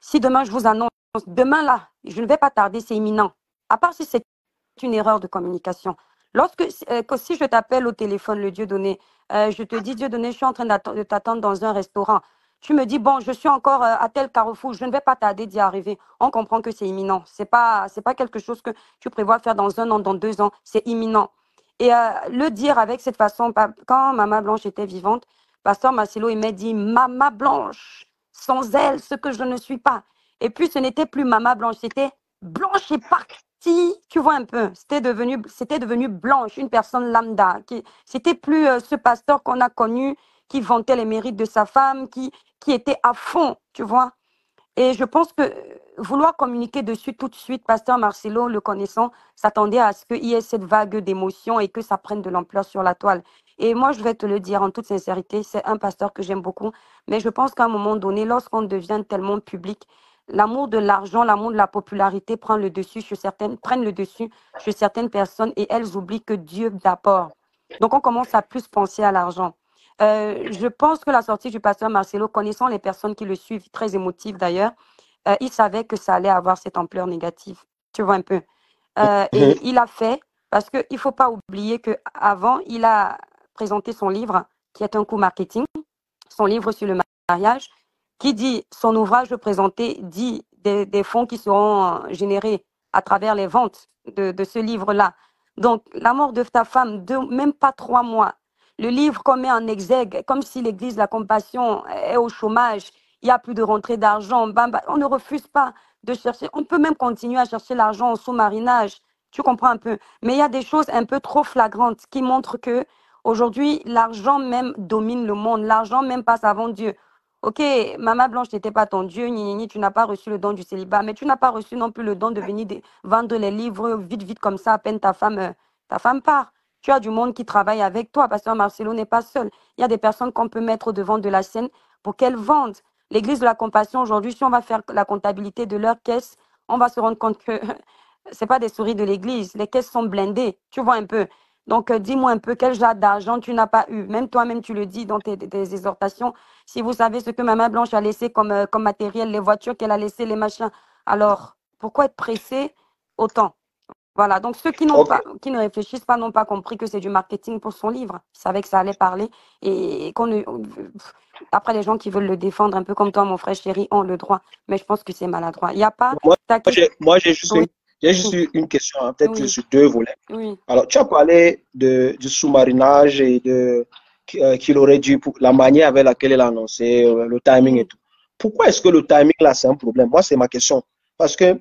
si demain je vous annonce, demain là, je ne vais pas tarder, c'est imminent. À part si c'est une erreur de communication. Si je t'appelle au téléphone, le Dieu donné, je te dis, Dieu donné, je suis en train de t'attendre dans un restaurant. Tu me dis, bon, je suis encore à tel carrefour, je ne vais pas tarder d'y arriver. On comprend que c'est imminent. C'est pas quelque chose que tu prévois faire dans 1 an, dans 2 ans. C'est imminent. Et le dire avec cette façon, quand Mama Blanche était vivante, Pasteur Marcelo, il m'a dit, Mama Blanche, sans elle, ce que je ne suis pas. Et puis, ce n'était plus Mama Blanche, c'était Blanche est partie, tu vois un peu. C'était devenu Blanche, une personne lambda. C'était plus ce pasteur qu'on a connu, qui vantait les mérites de sa femme, qui était à fond, tu vois. Et je pense que vouloir communiquer dessus tout de suite, pasteur Marcelo, le connaissant, s'attendait à ce qu'il y ait cette vague d'émotions et que ça prenne de l'ampleur sur la toile. Et moi, je vais te le dire en toute sincérité, c'est un pasteur que j'aime beaucoup, mais je pense qu'à un moment donné, lorsqu'on devient tellement public, l'amour de l'argent, l'amour de la popularité prennent le dessus sur certaines personnes et elles oublient que Dieu d'abord. Donc, on commence à plus penser à l'argent. Je pense que la sortie du pasteur Marcelo, connaissant les personnes qui le suivent, très émotives d'ailleurs, il savait que ça allait avoir cette ampleur négative. Tu vois un peu. Et il a fait, parce qu'il ne faut pas oublier qu'avant, il a présenté son livre, qui est un coup marketing, son livre sur le mariage, qui dit son ouvrage présenté, dit des fonds qui seront générés à travers les ventes de ce livre-là. Donc, la mort de ta femme, même pas 3 mois. Le livre qu'on met en exergue, comme si l'Église de la Compassion est au chômage, il n'y a plus de rentrée d'argent. On ne refuse pas de chercher. On peut même continuer à chercher l'argent au sous-marinage. Tu comprends un peu. Mais il y a des choses un peu trop flagrantes qui montrent que aujourd'hui, l'argent même domine le monde. L'argent même passe avant Dieu. Ok, Maman Blanche n'était pas ton Dieu, tu n'as pas reçu le don du célibat, mais tu n'as pas reçu non plus le don de venir vendre les livres vite, vite comme ça, à peine ta femme part. Tu as du monde qui travaille avec toi. Pasteur Marcelo n'est pas seul. Il y a des personnes qu'on peut mettre devant de la scène pour qu'elles vendent. L'Église de la Compassion, aujourd'hui, si on va faire la comptabilité de leur caisse, on va se rendre compte que ce n'est pas des souris de l'Église. Les caisses sont blindées. Tu vois un peu. Donc, dis-moi un peu quel genre d'argent tu n'as pas eu. Même toi-même, tu le dis dans tes exhortations. Si vous savez ce que Maman Blanche a laissé comme matériel, les voitures qu'elle a laissées, les machins, alors pourquoi être pressé autant? Voilà, donc ceux qui ne réfléchissent pas n'ont pas compris que c'est du marketing pour son livre. Ils savaient que ça allait parler et après les gens qui veulent le défendre, un peu comme toi, mon frère chéri, ont le droit. Mais je pense que c'est maladroit. Il n'y a pas... Moi, j'ai juste une question, hein, peut-être sur 2 volets. Oui. Alors, tu as parlé du sous-marinage et qu'il aurait dû, la manière avec laquelle il a annoncé, le timing et tout. Pourquoi est-ce que le timing, là, c'est un problème? Moi, c'est ma question. Parce que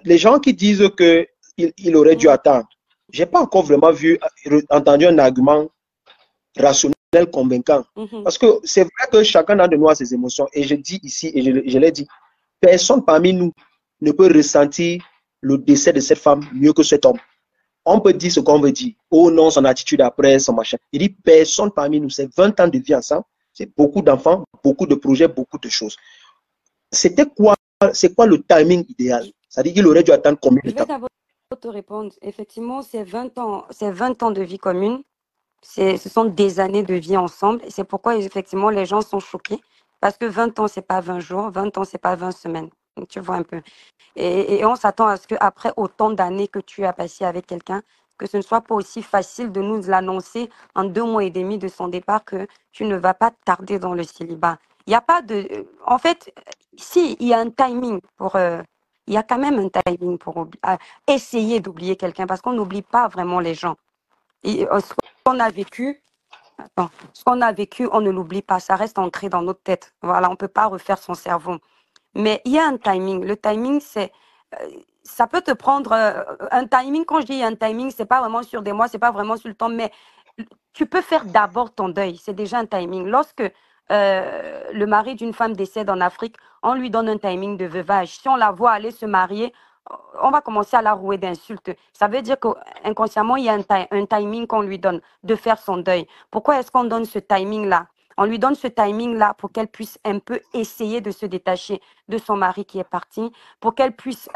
les gens qui disent qu'il aurait dû attendre, je n'ai pas encore vraiment entendu un argument rationnel, convaincant. Parce que c'est vrai que chacun a de nous a ses émotions. Et je dis ici, et je l'ai dit, personne parmi nous ne peut ressentir le décès de cette femme mieux que cet homme. On peut dire ce qu'on veut dire. Oh non, son attitude après, son machin. Il dit personne parmi nous. C'est 20 ans de vie ensemble. C'est beaucoup d'enfants, beaucoup de projets, beaucoup de choses. C'est quoi le timing idéal? C'est-à-dire qu'il aurait dû attendre combien de temps? Je vais d'abord te répondre. Effectivement, c'est 20 ans de vie commune. Ce sont des années de vie ensemble. Et c'est pourquoi, effectivement, les gens sont choqués. Parce que 20 ans, ce n'est pas 20 jours. 20 ans, ce n'est pas 20 semaines. Donc, tu vois un peu. Et on s'attend à ce qu'après autant d'années que tu as passé avec quelqu'un, que ce ne soit pas aussi facile de nous l'annoncer en 2 mois et demi de son départ que tu ne vas pas tarder dans le célibat. Il n'y a pas de... En fait, si, il y a un timing pour... il y a quand même un timing pour essayer d'oublier quelqu'un parce qu'on n'oublie pas vraiment les gens. Ce qu'on a vécu, on ne l'oublie pas, ça reste ancré dans notre tête. Voilà, on ne peut pas refaire son cerveau. Mais il y a un timing. Le timing, ça peut te prendre un timing. Quand je dis un timing, c'est pas vraiment sur des mois, c'est pas vraiment sur le temps, mais tu peux faire d'abord ton deuil. C'est déjà un timing. Lorsque le mari d'une femme décède en Afrique, on lui donne un timing de veuvage. Si on la voit aller se marier, on va commencer à la rouer d'insultes. Ça veut dire qu'inconsciemment, il y a un timing qu'on lui donne de faire son deuil. Pourquoi est-ce qu'on donne ce timing-là? On lui donne ce timing-là pour qu'elle puisse un peu essayer de se détacher de son mari qui est parti, pour qu'elle puisse,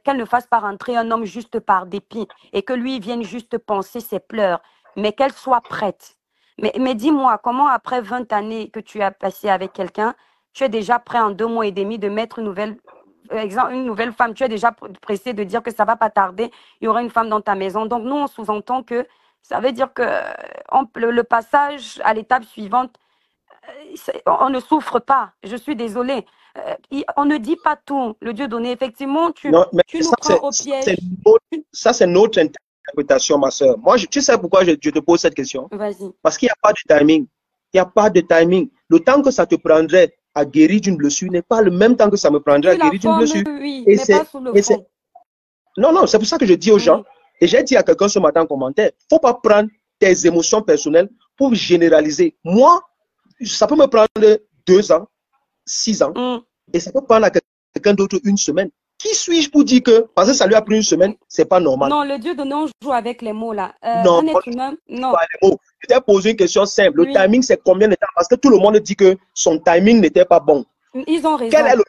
qu'elle ne fasse pas rentrer un homme juste par dépit et que lui vienne juste penser ses pleurs, mais qu'elle soit prête. Mais dis-moi, comment après 20 années que tu as passé avec quelqu'un, tu es déjà prêt en 2 mois et demi de mettre une nouvelle femme, tu es déjà pressé de dire que ça va pas tarder, il y aura une femme dans ta maison. Donc nous, on sous-entend que ça veut dire que le passage à l'étape suivante, on ne souffre pas. Je suis désolée. On ne dit pas tout. Le Dieu donné, effectivement, tu nous prends au piège. Ça, c'est notre interprétation, ma soeur. Moi, tu sais pourquoi je te pose cette question? Vas-y. Parce qu'il n'y a pas de timing. Il n'y a pas de timing. Le temps que ça te prendrait à guérir d'une blessure n'est pas le même temps que ça me prendrait à guérir d'une blessure. Oui, mais pas sous le fond. Non, c'est pour ça que je dis aux gens, et j'ai dit à quelqu'un ce matin en commentaire, il ne faut pas prendre tes émotions personnelles pour généraliser. Moi, ça peut me prendre 2 ans, 6 ans, et ça peut prendre à quelqu'un d'autre 1 semaine. Qui suis-je pour dire que, parce que ça lui a pris 1 semaine, c'est pas normal? Non, le Dieu donné, on joue avec les mots là. Non, un être humain, non. Pas les mots. Je t'ai posé une question simple. Le timing, c'est combien de temps? Parce que tout le monde dit que son timing n'était pas bon. Ils ont raison. Quel est le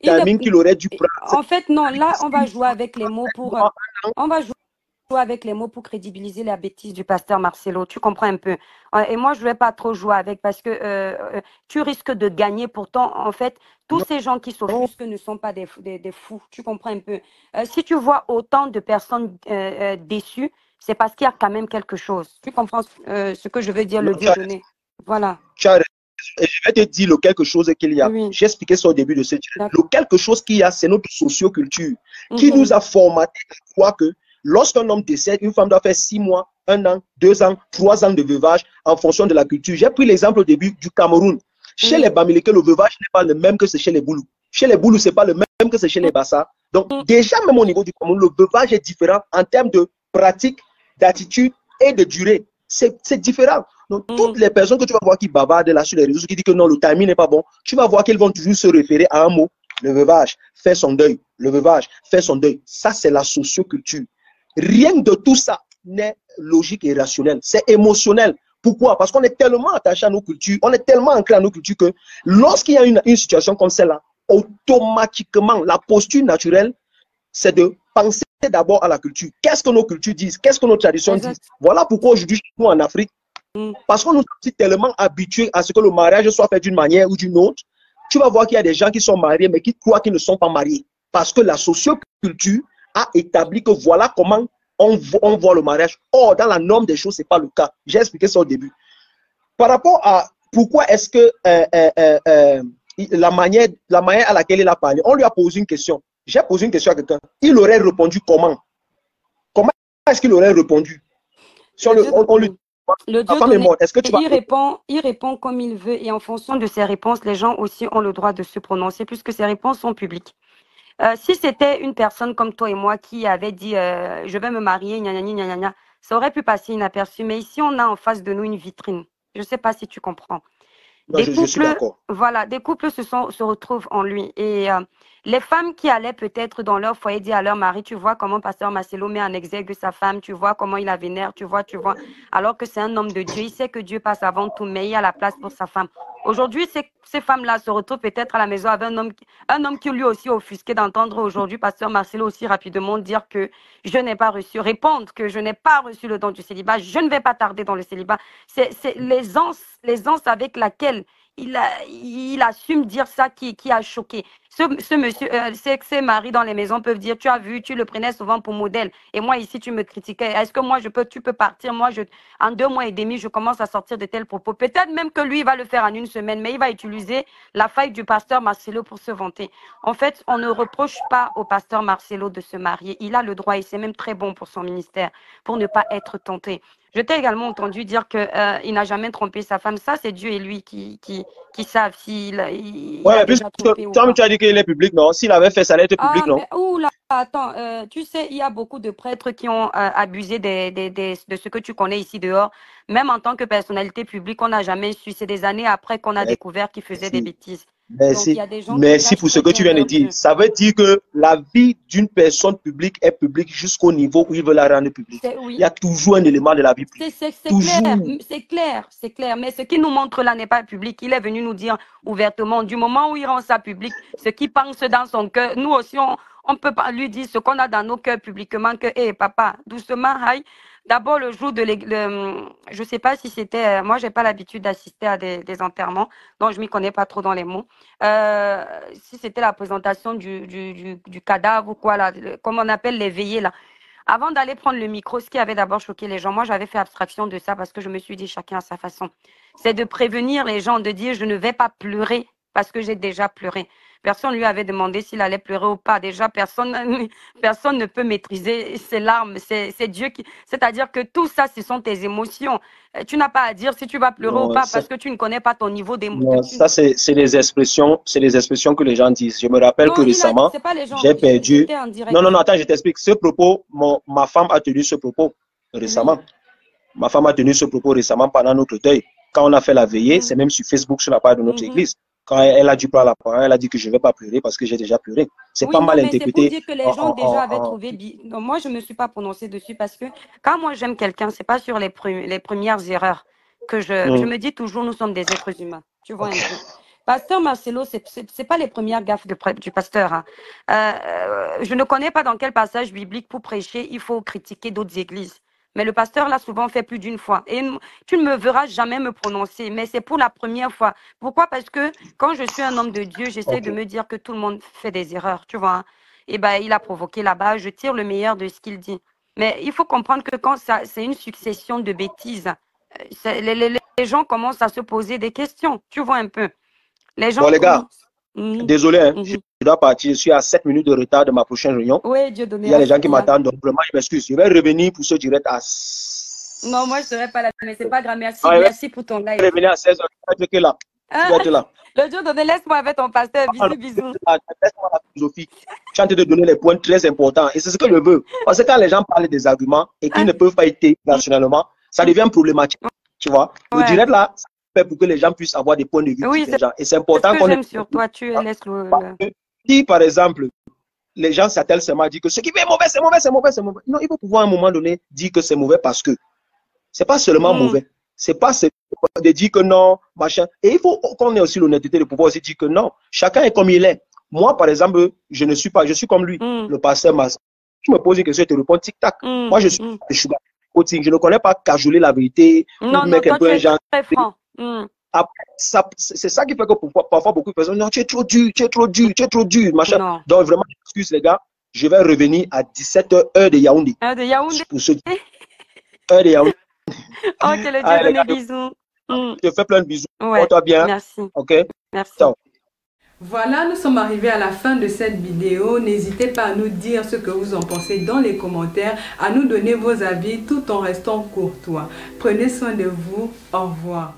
timing qu'il aurait dû prendre? En fait, non, là, on va jouer avec les mots pour... On va jouer avec les mots pour crédibiliser la bêtise du pasteur Marcelo. Tu comprends un peu. Et moi, je ne vais pas trop jouer avec parce que tu risques de gagner. Pourtant, en fait, tous ces gens qui s'offusquent ne sont pas des fous. Tu comprends un peu. Si tu vois autant de personnes déçues, c'est parce qu'il y a quand même quelque chose. Tu comprends ce que je veux dire, le Dieu donné. Voilà. Tu as Et je vais te dire le quelque chose qu'il y a. Oui, J'ai expliqué ça au début de cette. Le d'accord. quelque chose qu'il y a, c'est notre socioculture qui nous a formaté à croire que lorsqu'un homme décède, une femme doit faire 6 mois, 1 an, 2 ans, 3 ans de veuvage en fonction de la culture. J'ai pris l'exemple au début du Cameroun. Chez les Bamileke, le veuvage n'est pas le même que c'est chez les Boulous. Chez les Boulous, ce n'est pas le même que c'est chez les Bassa. Donc, déjà, même au niveau du Cameroun, le veuvage est différent en termes de pratique, d'attitude et de durée. C'est différent. Donc, toutes les personnes que tu vas voir qui bavardent là sur les réseaux, qui disent que non, le timing n'est pas bon, tu vas voir qu'elles vont toujours se référer à un mot, le veuvage, faire son deuil, le veuvage, faire son deuil. Ça, c'est la socioculture. Rien de tout ça n'est logique et rationnel. C'est émotionnel. Pourquoi? Parce qu'on est tellement attaché à nos cultures, on est tellement ancré à nos cultures que lorsqu'il y a une situation comme celle-là, automatiquement, la posture naturelle, c'est de penser d'abord à la culture. Qu'est-ce que nos cultures disent? Qu'est-ce que nos traditions disent? Voilà pourquoi aujourd'hui, nous en Afrique, parce qu'on nous est tellement habitués à ce que le mariage soit fait d'une manière ou d'une autre, tu vas voir qu'il y a des gens qui sont mariés, mais qui croient qu'ils ne sont pas mariés. Parce que la socioculture a établi que voilà comment on voit le mariage. Or, dans la norme des choses, ce n'est pas le cas. J'ai expliqué ça au début. Par rapport à pourquoi est-ce que la manière à laquelle il a parlé, on lui a posé une question. J'ai posé une question à quelqu'un. Il aurait répondu comment? Comment est-ce qu'il aurait répondu? Si on lui le ta Dieu femme est donné, morte, est-ce que tu vas... il répond comme il veut et en fonction de ses réponses, les gens aussi ont le droit de se prononcer puisque ses réponses sont publiques. Si c'était une personne comme toi et moi qui avait dit je vais me marier, gna, gna, gna, gna, gna, ça aurait pu passer inaperçu. Mais ici, on a en face de nous une vitrine. Je ne sais pas si tu comprends. Non, je suis d'accord. Voilà, des couples se retrouvent en lui. Et les femmes qui allaient peut-être dans leur foyer dire à leur mari, tu vois comment Pasteur Marcelo met en exergue sa femme, tu vois comment il la vénère, tu vois, alors que c'est un homme de Dieu, il sait que Dieu passe avant tout, mais il y a la place pour sa femme. Aujourd'hui, ces femmes-là se retrouvent peut-être à la maison avec un homme qui lui aussi offusqué d'entendre aujourd'hui Pasteur Marcelo aussi rapidement dire que je n'ai pas reçu, répondre que je n'ai pas reçu le don du célibat, je ne vais pas tarder dans le célibat. C'est l'aisance avec laquelle il assume dire ça qui a choqué. Ce monsieur, ces maris dans les maisons peuvent dire, tu as vu, tu le prenais souvent pour modèle. Et moi, ici, tu me critiquais. Est-ce que moi, tu peux partir? Moi, en 2 mois et demi, je commence à sortir de tels propos. Peut-être même que lui, il va le faire en 1 semaine, mais il va utiliser la faille du pasteur Marcelo pour se vanter. En fait, on ne reproche pas au pasteur Marcelo de se marier. Il a le droit et c'est même très bon pour son ministère, pour ne pas être tenté. Je t'ai également entendu dire qu'il n'a jamais trompé sa femme. Ça, c'est Dieu et lui qui savent s'il a déjà trompé ou pas. Tu as dit qu'il est public, non? S'il avait fait ça, allait être public, non? Oula, attends, tu sais, il y a beaucoup de prêtres qui ont abusé de ce que tu connais ici dehors. Même en tant que personnalité publique, on n'a jamais su. C'est des années après qu'on a découvert qu'ils faisaient des bêtises. Merci. Merci pour ce que tu viens de dire. Ça veut dire que la vie d'une personne publique est publique jusqu'au niveau où il veut la rendre publique. Oui. Il y a toujours un élément de la vie publique. C'est clair. Mais ce qu'il nous montre là n'est pas public. Il est venu nous dire ouvertement, du moment où il rend ça public, ce qu'il pense dans son cœur, nous aussi, on peut pas lui dire ce qu'on a dans nos cœurs publiquement, que, hé, papa, doucement, aïe. D'abord, le jour de je ne sais pas si c'était... moi, je n'ai pas l'habitude d'assister à des enterrements, donc je ne m'y connais pas trop dans les mots. Si c'était la présentation du cadavre ou quoi, là, comme on appelle les veillées, là. Avant d'aller prendre le micro, ce qui avait d'abord choqué les gens, moi, j'avais fait abstraction de ça parce que je me suis dit chacun à sa façon. C'est de prévenir les gens, de dire je ne vais pas pleurer parce que j'ai déjà pleuré. Personne lui avait demandé s'il allait pleurer ou pas. Déjà, personne ne peut maîtriser ses larmes. C'est Dieu qui... C'est-à-dire que tout ça, ce sont tes émotions. Tu n'as pas à dire si tu vas pleurer ou pas parce que tu ne connais pas ton niveau d'émotion. Ça, c'est les expressions que les gens disent. Je me rappelle que récemment, j'ai perdu... Non, attends, je t'explique. Ce propos, ma femme a tenu ce propos récemment. Ma femme a tenu ce propos récemment pendant notre deuil. Quand on a fait la veillée, c'est même sur Facebook, sur la page de notre église. Quand elle a dû prendre la parole, elle a dit que je ne vais pas pleurer parce que j'ai déjà pleuré. C'est pas mal interprété. C'est pour dire que les gens déjà avaient trouvé... Donc, moi, je ne me suis pas prononcée dessus parce que quand moi j'aime quelqu'un, ce n'est pas sur les premières erreurs que je me dis toujours, nous sommes des êtres humains. Tu vois un peu. Pasteur Marcelo, ce n'est pas les premières gaffes du pasteur. Hein. Je ne connais pas dans quel passage biblique pour prêcher, il faut critiquer d'autres églises. Mais le pasteur l'a souvent fait plus d'une fois. Et tu ne me verras jamais me prononcer, mais c'est pour la première fois. Pourquoi? Parce que quand je suis un homme de Dieu, j'essaie de me dire que tout le monde fait des erreurs, tu vois. Et ben, il a provoqué là-bas, je tire le meilleur de ce qu'il dit. Mais il faut comprendre que quand c'est une succession de bêtises, les les gens commencent à se poser des questions. Tu vois un peu. Les gens Bon, les gars, commencent- désolé, hein, Mhm. je dois partir. Je suis à 7 minutes de retard de ma prochaine réunion. Oui, Dieu donné. Il y a les gens qui m'attendent, donc vraiment, je m'excuse. Je vais revenir pour ce direct à... Non, moi, je ne serai pas là, mais c'est pas grave. Merci, Ouais, merci pour ton Je vais live. revenir à 16h. Tu vas être là. Tu vas être là. Le Dieu donné, laisse-moi avec ton pasteur. Bisous, bisous. Laisse-moi la philosophie. Je suis en train de te donner les points très importants. Et c'est ce que je veux. Parce que quand les gens parlent des arguments et qu'ils ne peuvent pas être rationnellement, ça devient problématique. Tu vois? Le Ouais. direct là, ça fait pour que les gens puissent avoir des points de vue Oui, différents. Et c'est C'est important ce que qu'on j'aime sur toi. Tu laisses le... Si, par exemple, les gens s'attellent seulement à dire que ce qui fait mauvais, c'est mauvais, c'est mauvais, c'est mauvais. Non, il faut pouvoir à un moment donné dire que c'est mauvais parce que c'est pas seulement mauvais. C'est pas de dire que non, machin. Et il faut qu'on ait aussi l'honnêteté de pouvoir aussi dire que non. Chacun est comme il est. Moi, par exemple, je ne suis pas, je suis comme lui, le pasteur Mas. Tu me poses une question, je te réponds tic-tac. Moi, je suis sugar coating. Je ne connais pas cajoler la vérité. Non, ou mettre toi, un peu tu un es genre. très franc. Après, c'est ça qui fait que parfois beaucoup de personnes disent non, tu es trop dur, tu es trop dur, tu es trop dur, machin. Non. Donc vraiment, excuse les gars, je vais revenir à 17h, heure de Yaoundé. De Yaoundé. Pour ceux heure de Yaoundé. Ok, le Dieu Allez, les donné, gars, bisous. je te fais plein de bisous. Ouais, Porte-toi bien. merci. Ok? Merci. Ciao. Voilà, nous sommes arrivés à la fin de cette vidéo. N'hésitez pas à nous dire ce que vous en pensez dans les commentaires, à nous donner vos avis tout en restant courtois. Prenez soin de vous. Au revoir.